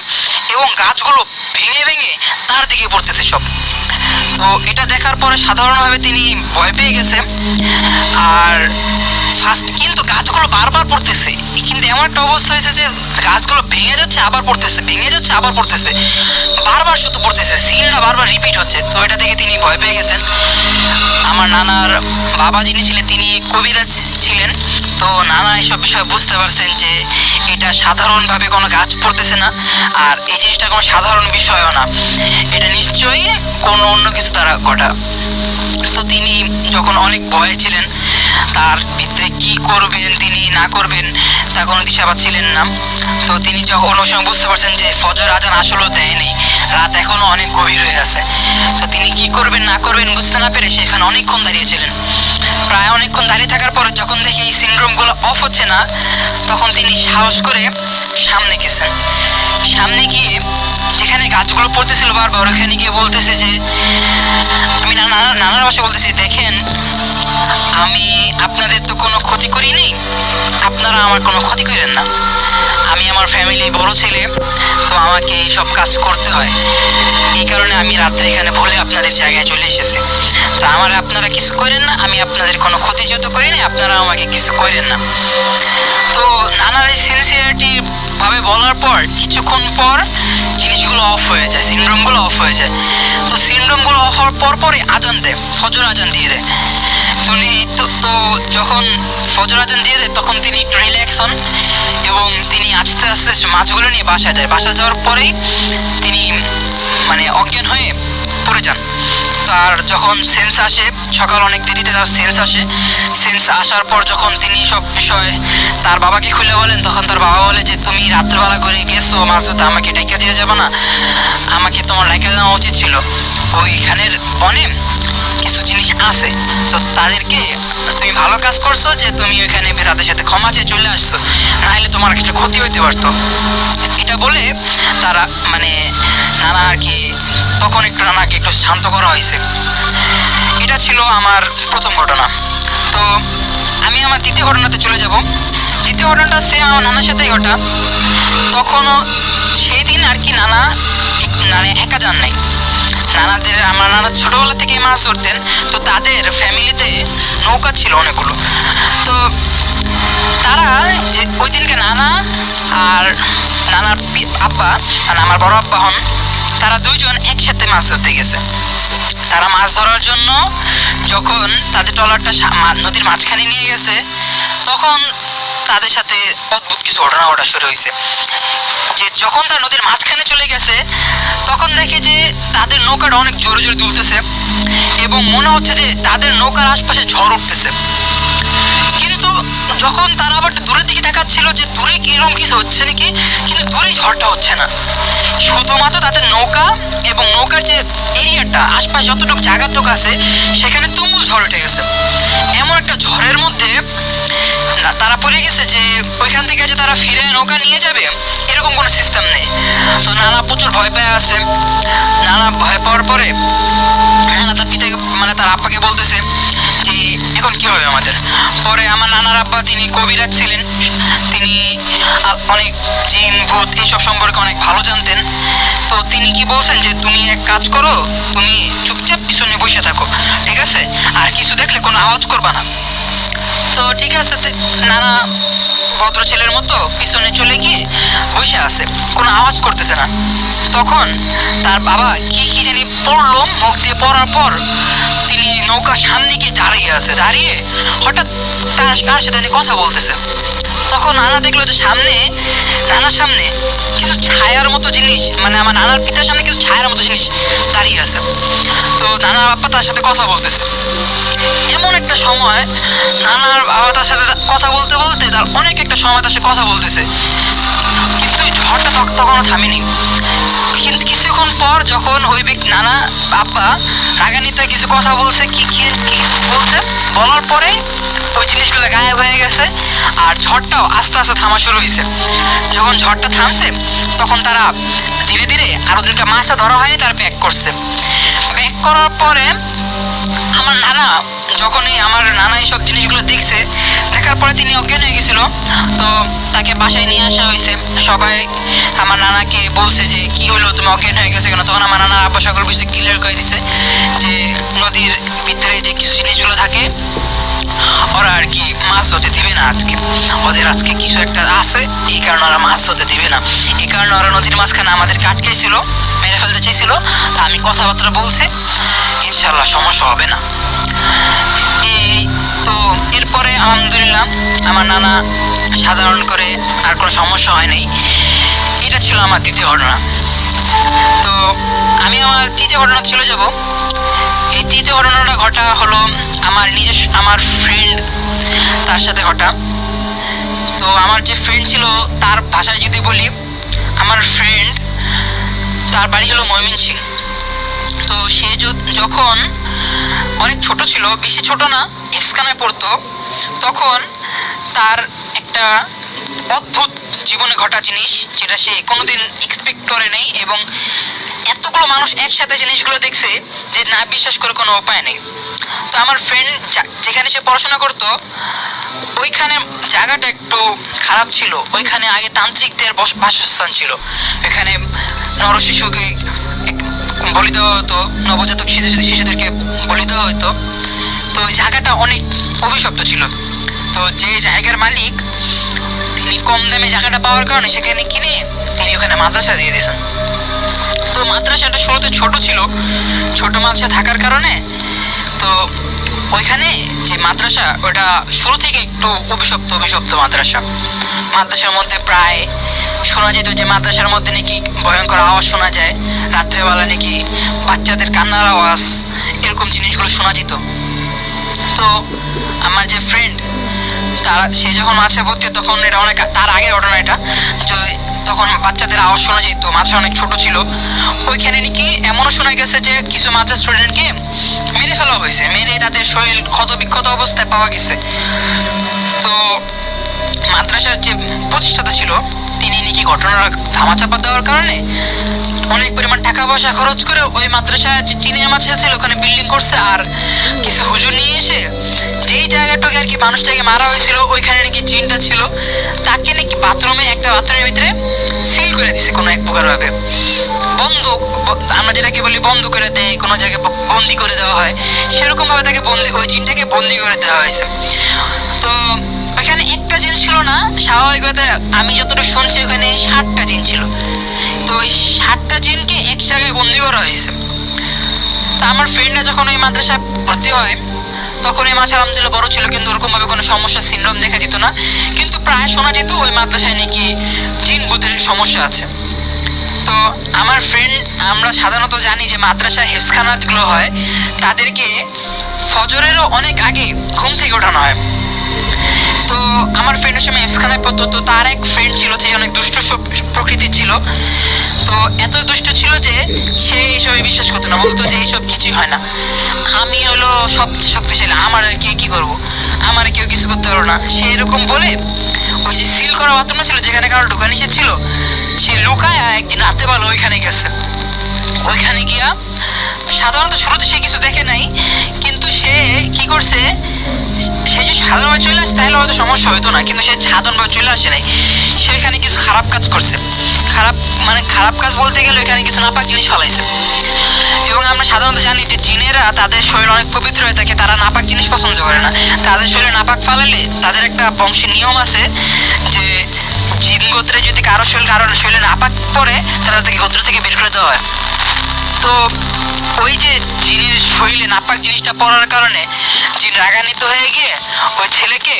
এবং গাছগুলো ভেঙে ভেঙে তার দিকে পড়তেছে সব। তো এটা দেখার পরে সাধারণভাবে তিনি ভয় পেয়ে গেছে। আর ফার্স্ট কিন্তু গাছগুলো বারবার পড়তেছে, কিন্তু এমন একটা অবস্থা হয়েছে যে গাছগুলো ভেঙে যাচ্ছে আবার পড়তেছে, ভেঙে যাচ্ছে আবার পড়তেছে, বারবার শুধু পড়তেছে, সিনটা বারবার রিপিট হচ্ছে। তো এটা দেখে তিনি ভয় পেয়ে গেছেন। আমার নানার বাবা যিনি ছিলেন তিনি কবিরাজ ছিলেন। তো নানা এসব বিষয় বুঝতে পারছেন যে এটা সাধারণভাবে কোনো গাছ পড়তেছে না, আর এই জিনিসটা কোনো সাধারণ বিষয়ও না, এটা নিশ্চয়ই কোনো অন্য কিছু দ্বারা ঘটা। তো তিনি যখন অনেক ভয়ে ছিলেন, তার ভিতরে কি করবেন তিনি না করবেন তা কোনো দিশা পাচ্ছিলেন না। তো তিনি যখন অন্য সময় বুঝতে পারছেন যে ফজর আজান আসলেও দেয়নি, রাত এখনো অনেক গভীর হয়ে আছে। তো তিনি কি করবেন না করবেন বুঝতে না পেরে সেখানে অনেকক্ষণ দাঁড়িয়েছিলেন। প্রায় অনেকক্ষণ দাঁড়িয়ে থাকার পরে যখন দেখে এই সিনড্রোমগুলো অফ হচ্ছে না, তখন তিনি সাহস করে সামনে গেছেন। সামনে গিয়ে যেখানে গাছগুলো পড়তেছিল বারবার, ওখানে গিয়ে বলতেছে যে আমি নানার ভাষায় বলতেছি, দেখেন আমি আপনাদের তো কোনো ক্ষতি করি নেই, আপনারা আমার কোনো ক্ষতি করেন না। আমি আমার ফ্যামিলি বড় ছেলে, তো আমাকে এইসব কাজ করতে হয়, এই কারণে আমি রাত্রে এখানে ভুলে আপনাদের জায়গায় চলে এসেছি। তো আমার আপনারা কিছু করেন না, আমি আপনাদের কোনো ক্ষতি যেহেতু করি না, আপনারা আমাকে কিছু করেন না। তো নানার এই সিনসিয়ারিটি ভাবে বলার পর কিছুক্ষণ পর জিনিসগুলো অফ হয়ে যায়, সিনড্রোমগুলো অফ হয়ে যায়। তো সিনড্রোমগুলো অফ হওয়ার পর পরে আজান দেয়, ফজর আজান দিয়ে দেয়। তো যখন ফজর আজান দিয়ে দেয় তখন তিনি একটু রিল্যাক্স হন এবং তিনি আস্তে আস্তে মাছগুলো নিয়ে বাসায় যায়। বাসা যাওয়ার পরেই তিনি মানে অজ্ঞান হয়ে পড়ে যান। তার যখন সেন্স আসে, সকাল অনেক দেরিতে তার সেন্স আসে। সেন্স আসার পর যখন তিনি সব বিষয় তার বাবাকে খুলে বলেন, তখন তার বাবা বলে যে তুমি রাত্রেবেলা করে গেছো মাছ ধরতে, আমাকে ডাইকা দিয়ে যাবে না? আমাকে তোমার ডাইকা দেওয়া উচিত ছিল। ওইখানের বনে কিছু জিনিস আছে, তো তাদেরকে তুমি ভালো কাজ করছো যে তুমি ওইখানে তাদের সাথে ক্ষমা চেয়ে চলে আসছো, নাহলে তোমার একটা ক্ষতি হইতে পারতো। এটা বলে তারা মানে নানা আর কি তখন একটু নানাকে একটু শান্ত করা হয়েছে। এটা ছিল আমার প্রথম ঘটনা। তো আমি আমার দ্বিতীয় ঘটনাতে চলে যাব। দ্বিতীয় ঘটনাটা সেম আমার নানার সাথেই ঘটা। তখনও সেই দিন আর কি নানা মানে একা যান নাই। আমার নানা ছোটবেলা থেকে মাছ ধরতেন, তো তাদের ফ্যামিলিতে নৌকা ছিল অনেকগুলো। তো তারা যে ওই দিনকে নানা আর নানার আব্বা মানে আমার বড় আব্বা হন, তারা দুইজন একসাথে মাছ ধরতে গেছে। তারা মাছ ধরার জন্য যখন তাদের ট্রলারটা নদীর মাঝখানে নিয়ে গেছে, তখন তাদের সাথে অদ্ভুত কিছু ঘটনা ঘটা শুরু হয়েছে। যে যখন তার নদীর মাঝখানে চলে গেছে, তখন দেখে যে তাদের নৌকাটা অনেক জোরে জোরে দুলতেছে এবং মনে হচ্ছে যে তাদের নৌকার আশপাশে ঝড় উঠতেছে। কিন্তু যখন তারা আবার দূরের দিকে দেখাচ্ছিল যে দূরে এরকম কিছু হচ্ছে নাকি, কিন্তু দূরেই ঝড়টা হচ্ছে না, শুধুমাত্র তাদের নৌকা এবং নৌকার যে এরিয়াটা আশপাশে যতটুকু জায়গাটুকু আছে সেখানে তুমুল ঝড় উঠে গেছে। এমন একটা ঝড়ের মধ্যে তারা পড়ে গেছে যে ওইখান থেকে যে তারা ফিরে নৌকা নিয়ে যাবে এরকম কোনো সিস্টেম নেই। তো নানা প্রচুর ভয় পেয়ে আছে। নানা ভয় পাওয়ার পরে নানা তার পিতাকে মানে তার আব্বাকে বলতেছে যে এখন কি হবে আমাদের। পরে আমার নানার আব্বা তিনি কবিরাজ ছিলেন, তিনি অনেক জিন ভূত এইসব সম্পর্কে অনেক ভালো জানতেন। তো তিনি কি বলছেন যে তুমি এক কাজ করো, তুমি চুপচাপ পিছনে বসে থাকো, ঠিক আছে, আর কিছু দেখলে কোনো আওয়াজ করবা না। তো ঠিক আছে, নানা ভদ্র ছেলের মতো পিছনে চলে গিয়ে বসে আছে, কোনো আওয়াজ করতেছে না। তখন তার বাবা কি জানি পড়লো, মুখ দিয়ে পড়ার পর তিনি নৌকার সামনে গিয়ে দাঁড়িয়ে আছে। দাঁড়িয়ে হঠাৎ তার সাথে কথা বলতেছে। তখন নানা দেখলো যে নানার সামনে কিছু ছায়ার মতো জিনিস, মানে আমার নানার পিতার সামনে কিছু ছায়ার মতো জিনিস দাঁড়িয়ে আছে। তো নানার বাবা তার সাথে কথা বলতেছে। এমন একটা সময় নানার বাবা তার সাথে কথা বলতে বলতে তার অনেক একটা সময় তার সাথে কথা বলতেছে, কিন্তু ঝড়টা তখনও থামেনি। কিন্তু কিছুক্ষণ পর যখন ওই নানা আব্বা রাগান্বিত কিছু কথা বলছে, কি বলছে বলার পরে ওই জিনিসগুলো গায়েব হয়ে গেছে। আর ঝড়টাও আস্তে আস্তে থামা শুরু হয়েছে। যখন ঝড়টা থামছে তখন তারা ধীরে ধীরে আরো দুটা মাছটা ধরা হয়নি, তারা ব্যাক করছে। ব্যাক করার পরে আমার নানা এইসব জিনিসগুলো দেখছে, দেখার পরে তিনি অজ্ঞান হয়ে গেছিল। তো তাকে বাসায় নিয়ে আসা হয়েছে। সবাই আমার নানাকে বলছে যে কি হলো, তুমি অজ্ঞান হয়ে গেছো কেন? তখন আমার নানা আব্বা সকল বিষয়ে ক্লিয়ার করে দিচ্ছে যে নদীর ভিতরে যে কিছু জিনিসগুলো থাকে ওরা আর কি মাছ হতে দিবে না আজকে, ওদের আজকে কিছু একটা আছে, এই কারণে ওরা মাছ হতে দিবে না। এই কারণে ওরা নদীর মাঝখানে আমাদেরকে আটকাইছিল, মেরে ফেলতে চাইছিল। তা আমি কথাবার্তা বলছি, ইনশাল্লাহ সমস্যা হবে না। এই তো এরপরে আলহামদুলিল্লাহ আমার নানা সাধারণ করে আর কোনো সমস্যা হয় নাই। এটা ছিল আমার দ্বিতীয় ঘটনা। তো আমি আমার তৃতীয় ঘটনা চলে যাব। এই তৃতীয় ঘটনাটা ঘটা হলো আমার ফ্রেন্ড, তার সাথে ঘটা। তো আমার যে ফ্রেন্ড ছিল তার ভাষায় যদি বলি, আমার ফ্রেন্ড তার বাড়ি হলো ময়মনসিংহ। তো সে যখন অনেক ছোট ছিল, বেশি ছোট না, ইফসখানায় পড়তো, তখন তার একটা অদ্ভুত জীবনে ঘটা জিনিস, যেটা সে কোনোদিন এক্সপেক্ট করে নেই, এবং এতগুলো মানুষ একসাথে জিনিসগুলো দেখছে যে না বিশ্বাস করে কোনো উপায় নেই। তো আমার ফ্রেন্ড যেখানে সে পড়াশোনা করতো ওইখানে জায়গাটা একটু খারাপ ছিল। ওইখানে আগে তান্ত্রিকদের বাসস্থান ছিল। এখানে নরশিশুকে বলি দেওয়া হতো, নবজাতক শিশুদেরকে বলি দেওয়া হতো। তো ওই জায়গাটা অনেক অভিশপ্ত ছিল। তো যে জায়গার মালিক তিনি কম দামে জায়গাটা পাওয়ার কারণে সেখানে কিনে তিনি ওখানে মাদ্রাসা দিয়ে দিয়েছেন। তো মাদ্রাসাটা শুরুতে ছোট ছিল, ছোট মাদ্রাসা থাকার কারণে তো ওইখানে যে মাদ্রাসা ওটা শুরু থেকে একটু অভিশপ্ত মাদ্রাসার মধ্যে প্রায় শোনা যেত যে মাদ্রাসার মধ্যে নাকি ভয়ঙ্কর আওয়াজ শোনা যায়, রাত্রেবেলা নাকি বাচ্চাদের কান্নার আওয়াজ, এরকম জিনিসগুলো শোনা যেত। তো আমার যে ফ্রেন্ড সে যখন মাদ্রাসা ভর্তি, তখন এটা অনেক তার আগের ঘটনা এটা, যে তখন বাচ্চাদের আওয়াজ শোনা যেত, মাদ্রাসা অনেক ছোট ছিল। ওইখানে নাকি এমনও শোনা গেছে যে কিছু মাদ্রাসা স্টুডেন্টকে মেরে ফেলা হয়েছে, মেরে তাদের শরীর ক্ষতবিক্ষত অবস্থায় পাওয়া গেছে। তো মাদ্রাসার যে প্রতিষ্ঠাতা ছিল তিনি নাকি ঘটনাটা ধামাচাপা দেওয়ার কারণে অনেক পরিমাণ টাকা পয়সা খরচ করে ওই মাদ্রাসা যে টিনের মাদ্রাসা ছিল ওখানে বিল্ডিং করছে, আর কিছু হুজুর নিয়ে এসে যেই জায়গাটাকে আর কি মানুষটাকে মারা হয়েছিল ওইখানে নাকি জিনটা ছিল, তাকে নাকি একটা বাথরুমের ভিতরে সিল করে দিছে কোনো এক প্রকার ভাবে, বন্ধ, আমরা যেটাকে বলি বন্ধ করে দেয়, কোনো জায়গায় বন্দি করে দেওয়া হয়, সেরকম ভাবে তাকে ওই জিনটাকে বন্দি করে দেওয়া হয়েছে। তো ওখানে একটা জিন ছিল না, স্বাভাবিকভাবে আমি যতটুকু শুনছি ওখানে 60টা জিন ছিল। তো ওই 60টা জিনকে এক জায়গায় বন্দি করা হয়েছে। তো আমার ফ্রেন্ডরা যখন ওই মাদ্রাসায় ভর্তি হয় তখন এই মাদ্রাসা আলহামদুলিল্লাহ বড় ছিল, কিন্তু ওরকম ভাবে কোনো সমস্যা সিনড্রোম দেখা দিত না, কিন্তু প্রায় শোনা যেত ওই মাদ্রাসায় নাকি জিন ভূতের সমস্যা আছে। তো আমার ফ্রেন্ড, আমরা সাধারণত জানি যে মাদ্রাসা হেফজখানাগুলো হয় তাদেরকে ফজরেরও অনেক আগে ঘুম থেকে ওঠানো হয়। তো আমার ফ্রেন্ডের সময় হেফজখানায় পড়তো, তো তার এক ফ্রেন্ড ছিল যে অনেক দুষ্ট প্রকৃতির ছিল। তো এত দুষ্ট ছিল যে সে এইসবে বিশ্বাস করতো না, বলতো যে এইসব কিছুই হয় না, আমি হলো সবচেয়ে শক্তিশালী, আমার কে কি করবো, আমার কেউ কিছু করতে পারবো না, সে এরকম বলে ওই যে সিল করা বাথরুমটা ছিল যেখানে কারো ঢোকা নিষেধ ছিল, সে লুকায় একদিন রাতে বেলা ওইখানে গেছে। ওইখানে গিয়া সাধারণত শুরুতে সে কিছু দেখে নাই, কিন্তু সে কি করছে, সে যদি সাধারণভাবে চলে আসে তাহলে হয়তো সমস্যা হইতো না, কিন্তু সে সাধারণভাবে চলে আসে নাই, সে ওইখানে কিছু খারাপ কাজ করছে। খারাপ কাজ বলতে গেলে ওইখানে কিছু নাপাক জিনিস ফেলাইছে। এবং আমরা সাধারণত জানি যে জিনেরা তাদের শরীর অনেক পবিত্র হয়ে থাকে, তারা নাপাক জিনিস পছন্দ করে না। তাদের শরীরে নাপাক ফালালে তাদের একটা বংশের নিয়ম আছে যে জিন গোত্রে যদি কারোর শরীরে নাপাক পড়ে তারা তাকে গোত্র থেকে বের করে দেওয়া হয়। তো ওই যে জিনের শরীরে নাপাক জিনিসটা পড়ার কারণে জিন রাগান্বিত হয়ে গিয়ে ওই ছেলেকে,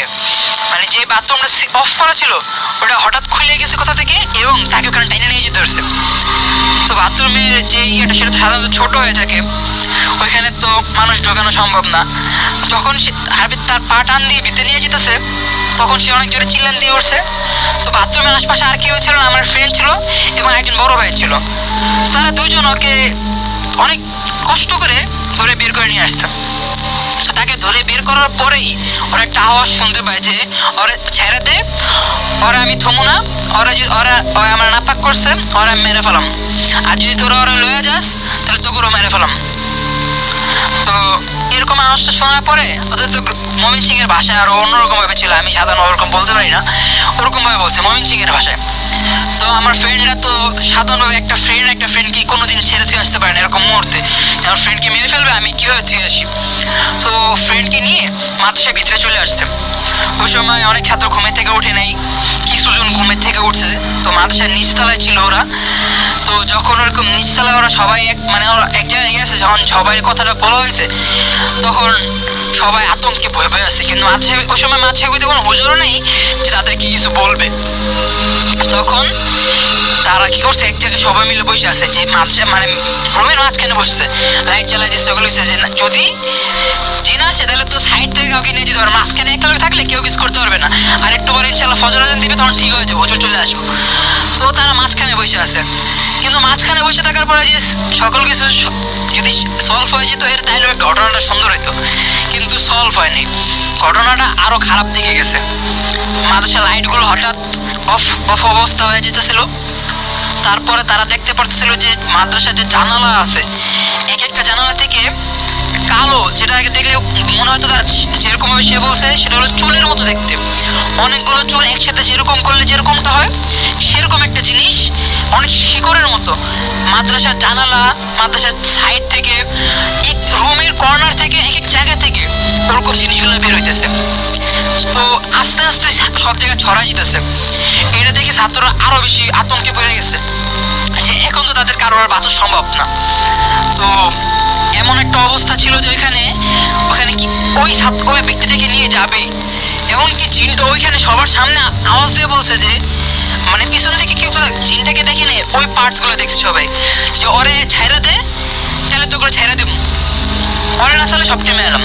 মানে যে বাথরুমটা অফ করা ছিল ওটা হঠাৎ খুলে গেছে কোথা থেকে, এবং তাকে ওখানে টেনে নিয়ে যেতে ধরছে। তো বাথরুমের যে ইয়েটা সেটা সাধারণত ছোট হয়ে থাকে, ওইখানে তো মানুষ ঢোকানো সম্ভব না। যখন সে তার পা টান দিয়ে ভিতরে নিয়ে যেতেছে তখন সে অনেক জোরে চিল্লান দিয়ে উঠছে। তো বাথরুমের আশপাশে আর কেউ ছিল না, আমার ফ্রেন্ড ছিল এবং একজন বড় ভাই ছিল। তারা দুজন ওকে অনেক কষ্ট করে ধরে বের করে নিয়ে আসতাম। তো তাকে ধরে বের করার পরেই ওরা একটা আওয়াজ শুনতে পায় যে ওরা ছেড়ে দে, ওরা আমি থমু না, ওরা আমার নাপাক করছে, ওরা মেরে ফেলাম, আর যদি তোরা ওরা লয়ে যাস তাহলে তোকেও মেরে ফেলাম। তো এরকম আওয়াজটা শোনার পরে ওদের তো মমিন সিং এর ভাষায় আরো অন্যরকম ভাবে ছিল, আমি সাধারণ ওরকম বলতে পারি না, ওরকম ভাবে বলছে মমিন সিং এর ভাষায়। তো আমার ফ্রেন্ডরা তো সাধারণভাবে একটা ফ্রেন্ডকে কোনোদিন ছেড়ে ছুঁয়ে আসতে পারে না এরকম মুহূর্তে, আমার ফ্রেন্ডকে মেরে ফেলবে আমি কীভাবে ধুয়ে আসি। তো ফ্রেন্ডকে নিয়ে মাদ্রাসার ভিতরে চলে আসতাম। ওই সময় অনেক ছাত্র ঘুমের থেকে উঠে নেই, কিছুজন ঘুমের থেকে উঠছে। তো মাদ্রাসার নিচতলায় ছিল ওরা। তো যখন ওরকম নিচতলায় ওরা সবাই মানে ওরা এক জায়গায় গেছে, যখন সবাই কথাটা বলা হয়েছে তখন সবাই আতঙ্কে ভয় ভয় আসছে, কিন্তু ওই সময় মাদ্রাসাগুলিতে কোনো হুজুরও নেই যে তাদেরকে কিছু বলবে। তখন তারা কি করছে, এক জায়গায় সবাই মিলে বসে আছে, যে মাদ্রাসা মানে রুমের মাঝখানে বসছে, লাইট জ্বালাই দিচ্ছে, ওগুলো হচ্ছে যে যদি জিনা আসে তাহলে তো সাইড থেকে কাউকে নিয়ে যেতে পারবে, মাঝখানে একটা লোক থাকলে কেউ কিছু করতে পারবে না, আর একটু পরে ইনশাল্লাহ ফজর আজান দিবে তখন ঠিক হয়ে যাবে, হুজুর চলে আসবো। তো তারা মাঝখানে বসে আছে, কিন্তু মাঝখানে বসে থাকার পরে যে সকল কিছু যদি সলভ হয়ে যেত এর তাইলেও ঘটনাটা সুন্দর হইতো, কিন্তু সলভ হয়নি, ঘটনাটা আরো খারাপ দিকে গেছে। মাদ্রাসা লাইটগুলো হঠাৎ অফ অবস্থা হয়ে যেতেছিল। তারপরে তারা দেখতে পারতেছিল যে মাদ্রাসার যে জানালা আছে এক একটা জানালা থেকে কালো, যেটা আগে দেখলে মনে হয়তো তার যেরকম ভাবে সে বলছে সেটা হলো চুলের মতো দেখতে, অনেকগুলো চুল একসাথে যেরকম করলে যেরকমটা হয় সেরকম একটা জিনিস, অনেক শিকড়ের মতো মাদ্রাসার জানালা, মাদ্রাসার সাইড থেকে, এক রুমের কর্নার থেকে, এক এক জায়গা থেকে ওরকম জিনিসগুলো বের হইতেছে। তো আস্তে আস্তে সব জায়গায় ছড়াই যেতেছে। এটা দেখে ছাত্ররা আরো বেশি আতঙ্কে পড়ে গেছে যে এখন তো তাদের কারোর আর বাঁচা সম্ভব না। তো এমন একটা অবস্থা ছিল যে ওখানে কি ওই ব্যক্তিটাকে নিয়ে যাবে, এমনকি জিনটা ওইখানে সবার সামনে আওয়াজ দিয়ে বলছে যে মানে পিছন থেকে কেউ তো জিনটাকে দেখে নেই, ওই পার্টস গুলো দেখছে সবাই যে ওরে ছাইরা দে, তাহলে তো করে ছাইরা দেব, ওরে না চালে সবটা মেলাম।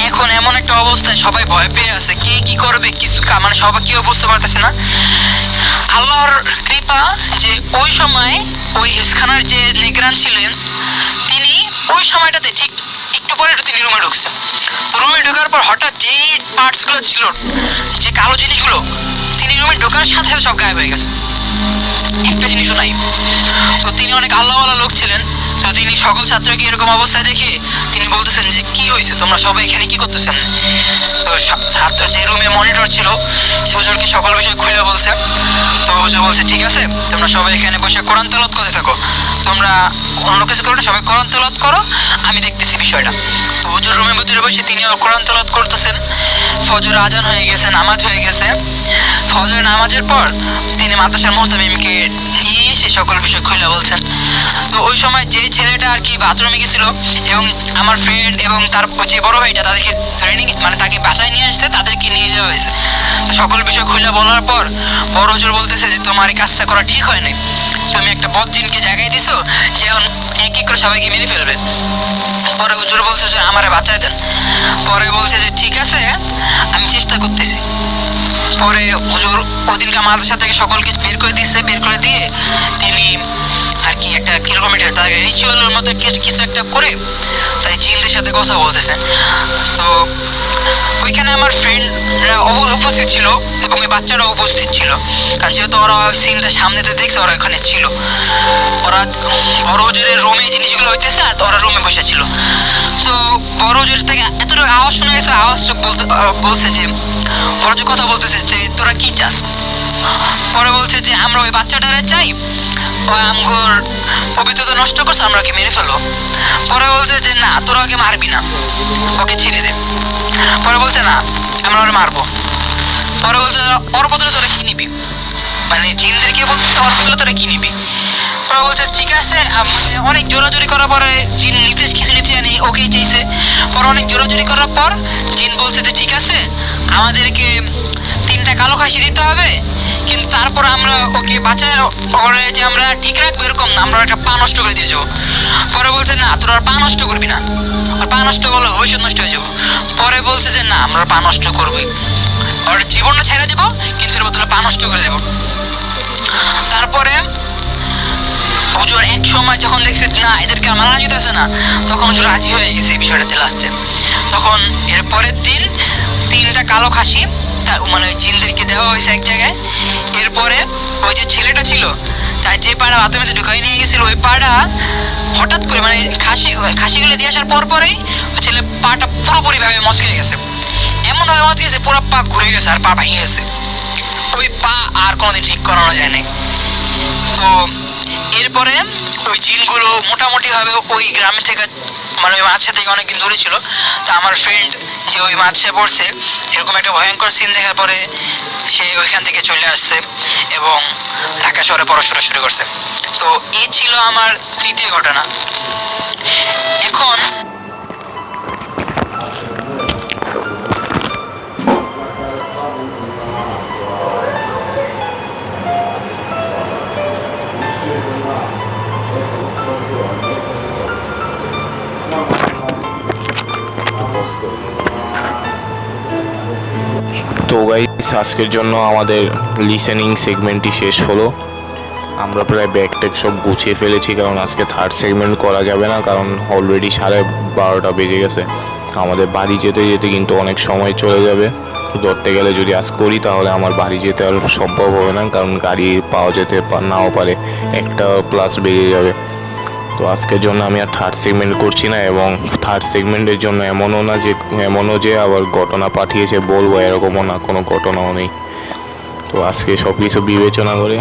এখন এমন একটা অবস্থায় সবাই ভয় পেয়ে আছে, কে কি করবে কিছু মানে সবাই কেউ বুঝতে পারতেছে না। আল্লাহর কৃপা যে ওই সময় ওই হিসখানার যে নিগরান ছিলেন তিনি ওই সময়টাতে ঠিক একটু পরে তিনি রুমে ঢুকছেন। তো রুমে ঢোকার পর হঠাৎ যেই পার্টসগুলো ছিল, যে কালো জিনিসগুলো, তিনি রুমে ঢোকার সাথে সাথে সব গায়েব হয়ে গেছে, একটা জিনিসও নাই। তো তিনি অনেক আল্লাহওয়ালা লোক ছিলেন। তো তিনি সকল ছাত্রকে এরকম অবস্থায় দেখে তিনি বলতেছেন যে কি হয়েছে, তোমরা সবাই এখানে কি করতেছেন। তো ছাত্র যে রুমে মনিটর ছিল হুজুরকে সকল বিষয় খুলে বলছে। তো হুজুর বলছে ঠিক আছে, তোমরা সবাই এখানে বসে কোরআন তেলাওয়াত করতে থাকো, তোমরা অন্য কিছু করো না, সবাই কোরআন তেলাওয়াত করো, আমি দেখতেছি বিষয়টা। তো হুজুর রুমের ভিতরে বসে তিনি কোরআন তেলাওয়াত করতেছেন। ফজর আজান হয়ে গেছে, নামাজ হয়ে গেছে। ফজর নামাজের পর তিনি মাদ্রাসার মুহতামিমকে নিয়ে এসে সকল বিষয় খুলে বলছেন। তো ওই সময় যে ছেলেটা আর কি বাথরুমে গেছিল এবং আমার ফ্রেন্ড এবং তার যে বড় ভাইটা তাদেরকে ধরে নিয়ে মানে তাকে বাসায় নিয়ে আসছে, তাদেরকে নিয়ে যাওয়া হয়েছে। তো সকল বিষয় খুলে বলার পর বড় হুজুর বলতেছে যে তোমার এই কাজটা করা ঠিক হয় নাই, তুমি একটা বদজিনকে জায়গায় দিছো যে এখন এক এক করে সবাইকে মেরে ফেলবে। পরে হুজুর বলছে যে আমারে বাঁচায় দেন। পরে বলছে যে ঠিক আছে আমি চেষ্টা করতেছি। পরে হুজুর ওদিনকে মাদ্রাসা থেকে সকলকে বের করে দিচ্ছে, বের করে দিয়ে তিনি আর কি একটা কিরকম একটা রিচুয়ালের মতো কিছু একটা করে তাই জিনদের সাথে কথা বলতেছে। তো ওইখানে আমার ফ্রেন্ডরা উপস্থিত ছিল এবং ওই বাচ্চারাও উপস্থিত ছিল, কারণ যেহেতু ওরা সিনটা সামনেতে দেখছে ওরা ওখানে ছিল। ওরা বড় হুজুরের রুমে জিনিসগুলো হইতেছে আর ওরা রুমে বসে ছিল। তো বড় হুজুর থেকে এতটুকু আওয়াজ শোনা গেছে, আওয়াজ বলছে যে বড় হুজুর কথা বলতেছে যে তোরা কি চাস। পরে বলছে যে আমরা ওই বাচ্চাটারে চাই, ও আমগোর পবিত্রতা নষ্ট করছে, আমরা ওকে মেরে ফেলবো। পরে বলছে যে না তোরা ওকে মারবি না, ওকে ছেড়ে দে। পরে বলছে না আমরা ওরা মারবো। পরে বলছে ওর বদলে তোরা কি নিবি, মানে জিনদেরকে বলছে ওর বদলে তোরা কি নিবি। পরে বলছে ঠিক আছে, অনেক জোরাজোরি করার পরে জিন কিছু নিতে জানি ওকেই চাইছে। পরে অনেক জোরাজোরি করার পর জিন বলছে যে ঠিক আছে আমাদেরকে 3টা কালো খাসি দিতে হবে, কিন্তু তারপর আমরা ওকে বাঁচায় ওরে যে আমরা ঠিক রাখবো এরকম না, আমরা একটা পা নষ্ট করে দিয়ে যাবো। পরে বলছে না তোরা আর পা নষ্ট করবি না, আর পা নষ্ট করলে ভবিষ্যৎ নষ্ট হয়ে যাবো। পরে বলছে যে না আমরা পা নষ্ট করবই, ওর জীবনটা ছেড়ে দেবো কিন্তু এর বদলে পা নষ্ট করে দেবো। তারপরে হুজুর এক সময় যখন দেখছে না এদেরকে আর মানা যেতেছে না, তখন হুজুর রাজি হয়ে গেছে এই বিষয়টাতে লাস্টে। তখন এর পরের দিন 3টা কালো খাসি মানে ওই জিনদেরকে দেওয়া হয়েছে এক জায়গায়। এরপরে ওই যে ছেলেটা ছিল তার যে পাড়া বাথরুমে ঢুকাই নিয়ে গেছিল, ওই পাড়া হঠাৎ করে মানে খাসিগুলো দিয়ে আসার পরেই ওই ছেলে পাটা পুরোপুরিভাবে মচকে গেছে, এমন ভাবে মচকে গেছে পুরো পা ঘুরে গেছে আর পা ভেঙে গেছে। ওই পা আর কোনোদিন ঠিক করানো যায় নাই। তো এরপরে ওই জিনগুলো মোটামুটি ভাবে ওই গ্রামে থেকে মানে ওই মাছটা থেকে অনেকদিন দূরে ছিল। তো আমার ফ্রেন্ড যে ওই মাছটা পড়ছে এরকম একটা ভয়ঙ্কর সিন দেখার পরে সে ওইখান থেকে চলে আসছে এবং ঢাকা শহরে পড়াশোনা শুরু করছে। তো এই ছিল আমার 3য় ঘটনা। এখন তো গাইস আজকের জন্য আমাদের লিসেনিং সেগমেন্টটি শেষ হলো। আমরা প্রায় ব্যাগ ট্যাগ সব গুছিয়ে ফেলেছি, কারণ আজকে 3rd সেগমেন্ট করা যাবে না, কারণ অলরেডি 12:30 বেজে গেছে। আমাদের বাড়ি যেতে যেতে কিন্তু অনেক সময় চলে যাবে। ধরতে গেলে যদি আজ করি তাহলে আমার বাড়ি যেতে আর সম্ভব হবে না, কারণ গাড়ি পাওয়া যেতে নাও পারে, 1টা+ বেজে যাবে। তো আজকের জন্য আমি আর 3rd সেগমেন্ট করছি না, এবং 3rd সেগমেন্টের জন্য এমনও যে আবার ঘটনা পাঠিয়েছে বলবো এরকমও না, কোনো ঘটনাও নেই। তো আজকে সব কিছু বিবেচনা করে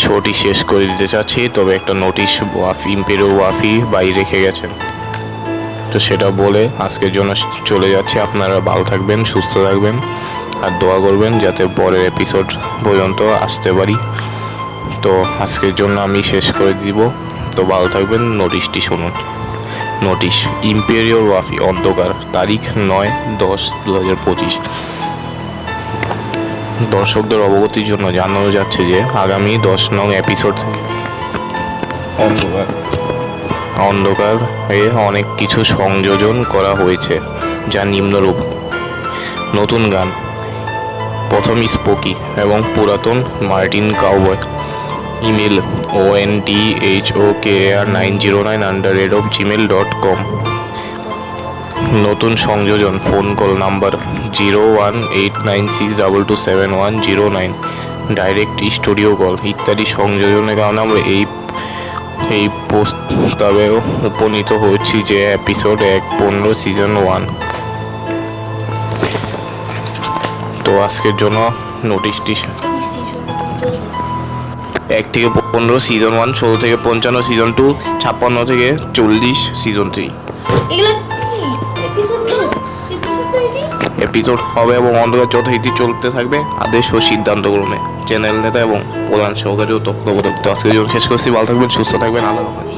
শোটি শেষ করে দিতে চাচ্ছি। তবে একটা নোটিশ ইম্পেরিয়াল ওয়াফি বাইরে রেখে গেছেন, তো সেটা বলে আজকের জন্য চলে যাচ্ছে। আপনারা ভালো থাকবেন, সুস্থ থাকবেন, আর দোয়া করবেন যাতে পরের এপিসোড পর্যন্ত আসতে পারি। তো আজকের জন্য আমি শেষ করে দিব। তো ভালো থাকবেন। নোটিশটি শুনুন। নোটিশ: ইম্পেরিয়াল ওয়াফি অন্ধকার, তারিখ 9/10/2025। দর্শকদের অবগতির জন্য জানানো যাচ্ছে যে আগামী 10 নং এপিসোড অন্ধকারে অনেক কিছু সংযোজন করা হয়েছে, যা নিম্নরূপ: নতুন গান, প্রথম স্পোকি এবং পুরাতন মার্টিন কাউবয়। Email onthokar909@gmail.com। নতুন সংযোজন phone call number 018962271009। Direct studio call ইত্যাদি সংযোজনের কারণে আমরা এই প্রস্তাবে উপনীত হচ্ছি যে এপিসোড 1/15 সিজন 1। তো আজকের জন্য নোটিশটি 1 থেকে 15 সিজন 1, 16 থেকে 55 সিজন 2, 56 থেকে 40 সিজন 3 এপিসোড হবে এবং অন্ধকার যথারীতি চলতে থাকবে আদেশ ও সিদ্ধান্ত ক্রমে। চ্যানেল নেতা এবং প্রধান সহকারী ও তত্ত্বাবধায়ক। তো আজকের জন্য শেষ করছি। ভালো থাকবেন, সুস্থ থাকবেন, আল্লাহ হাফেজ।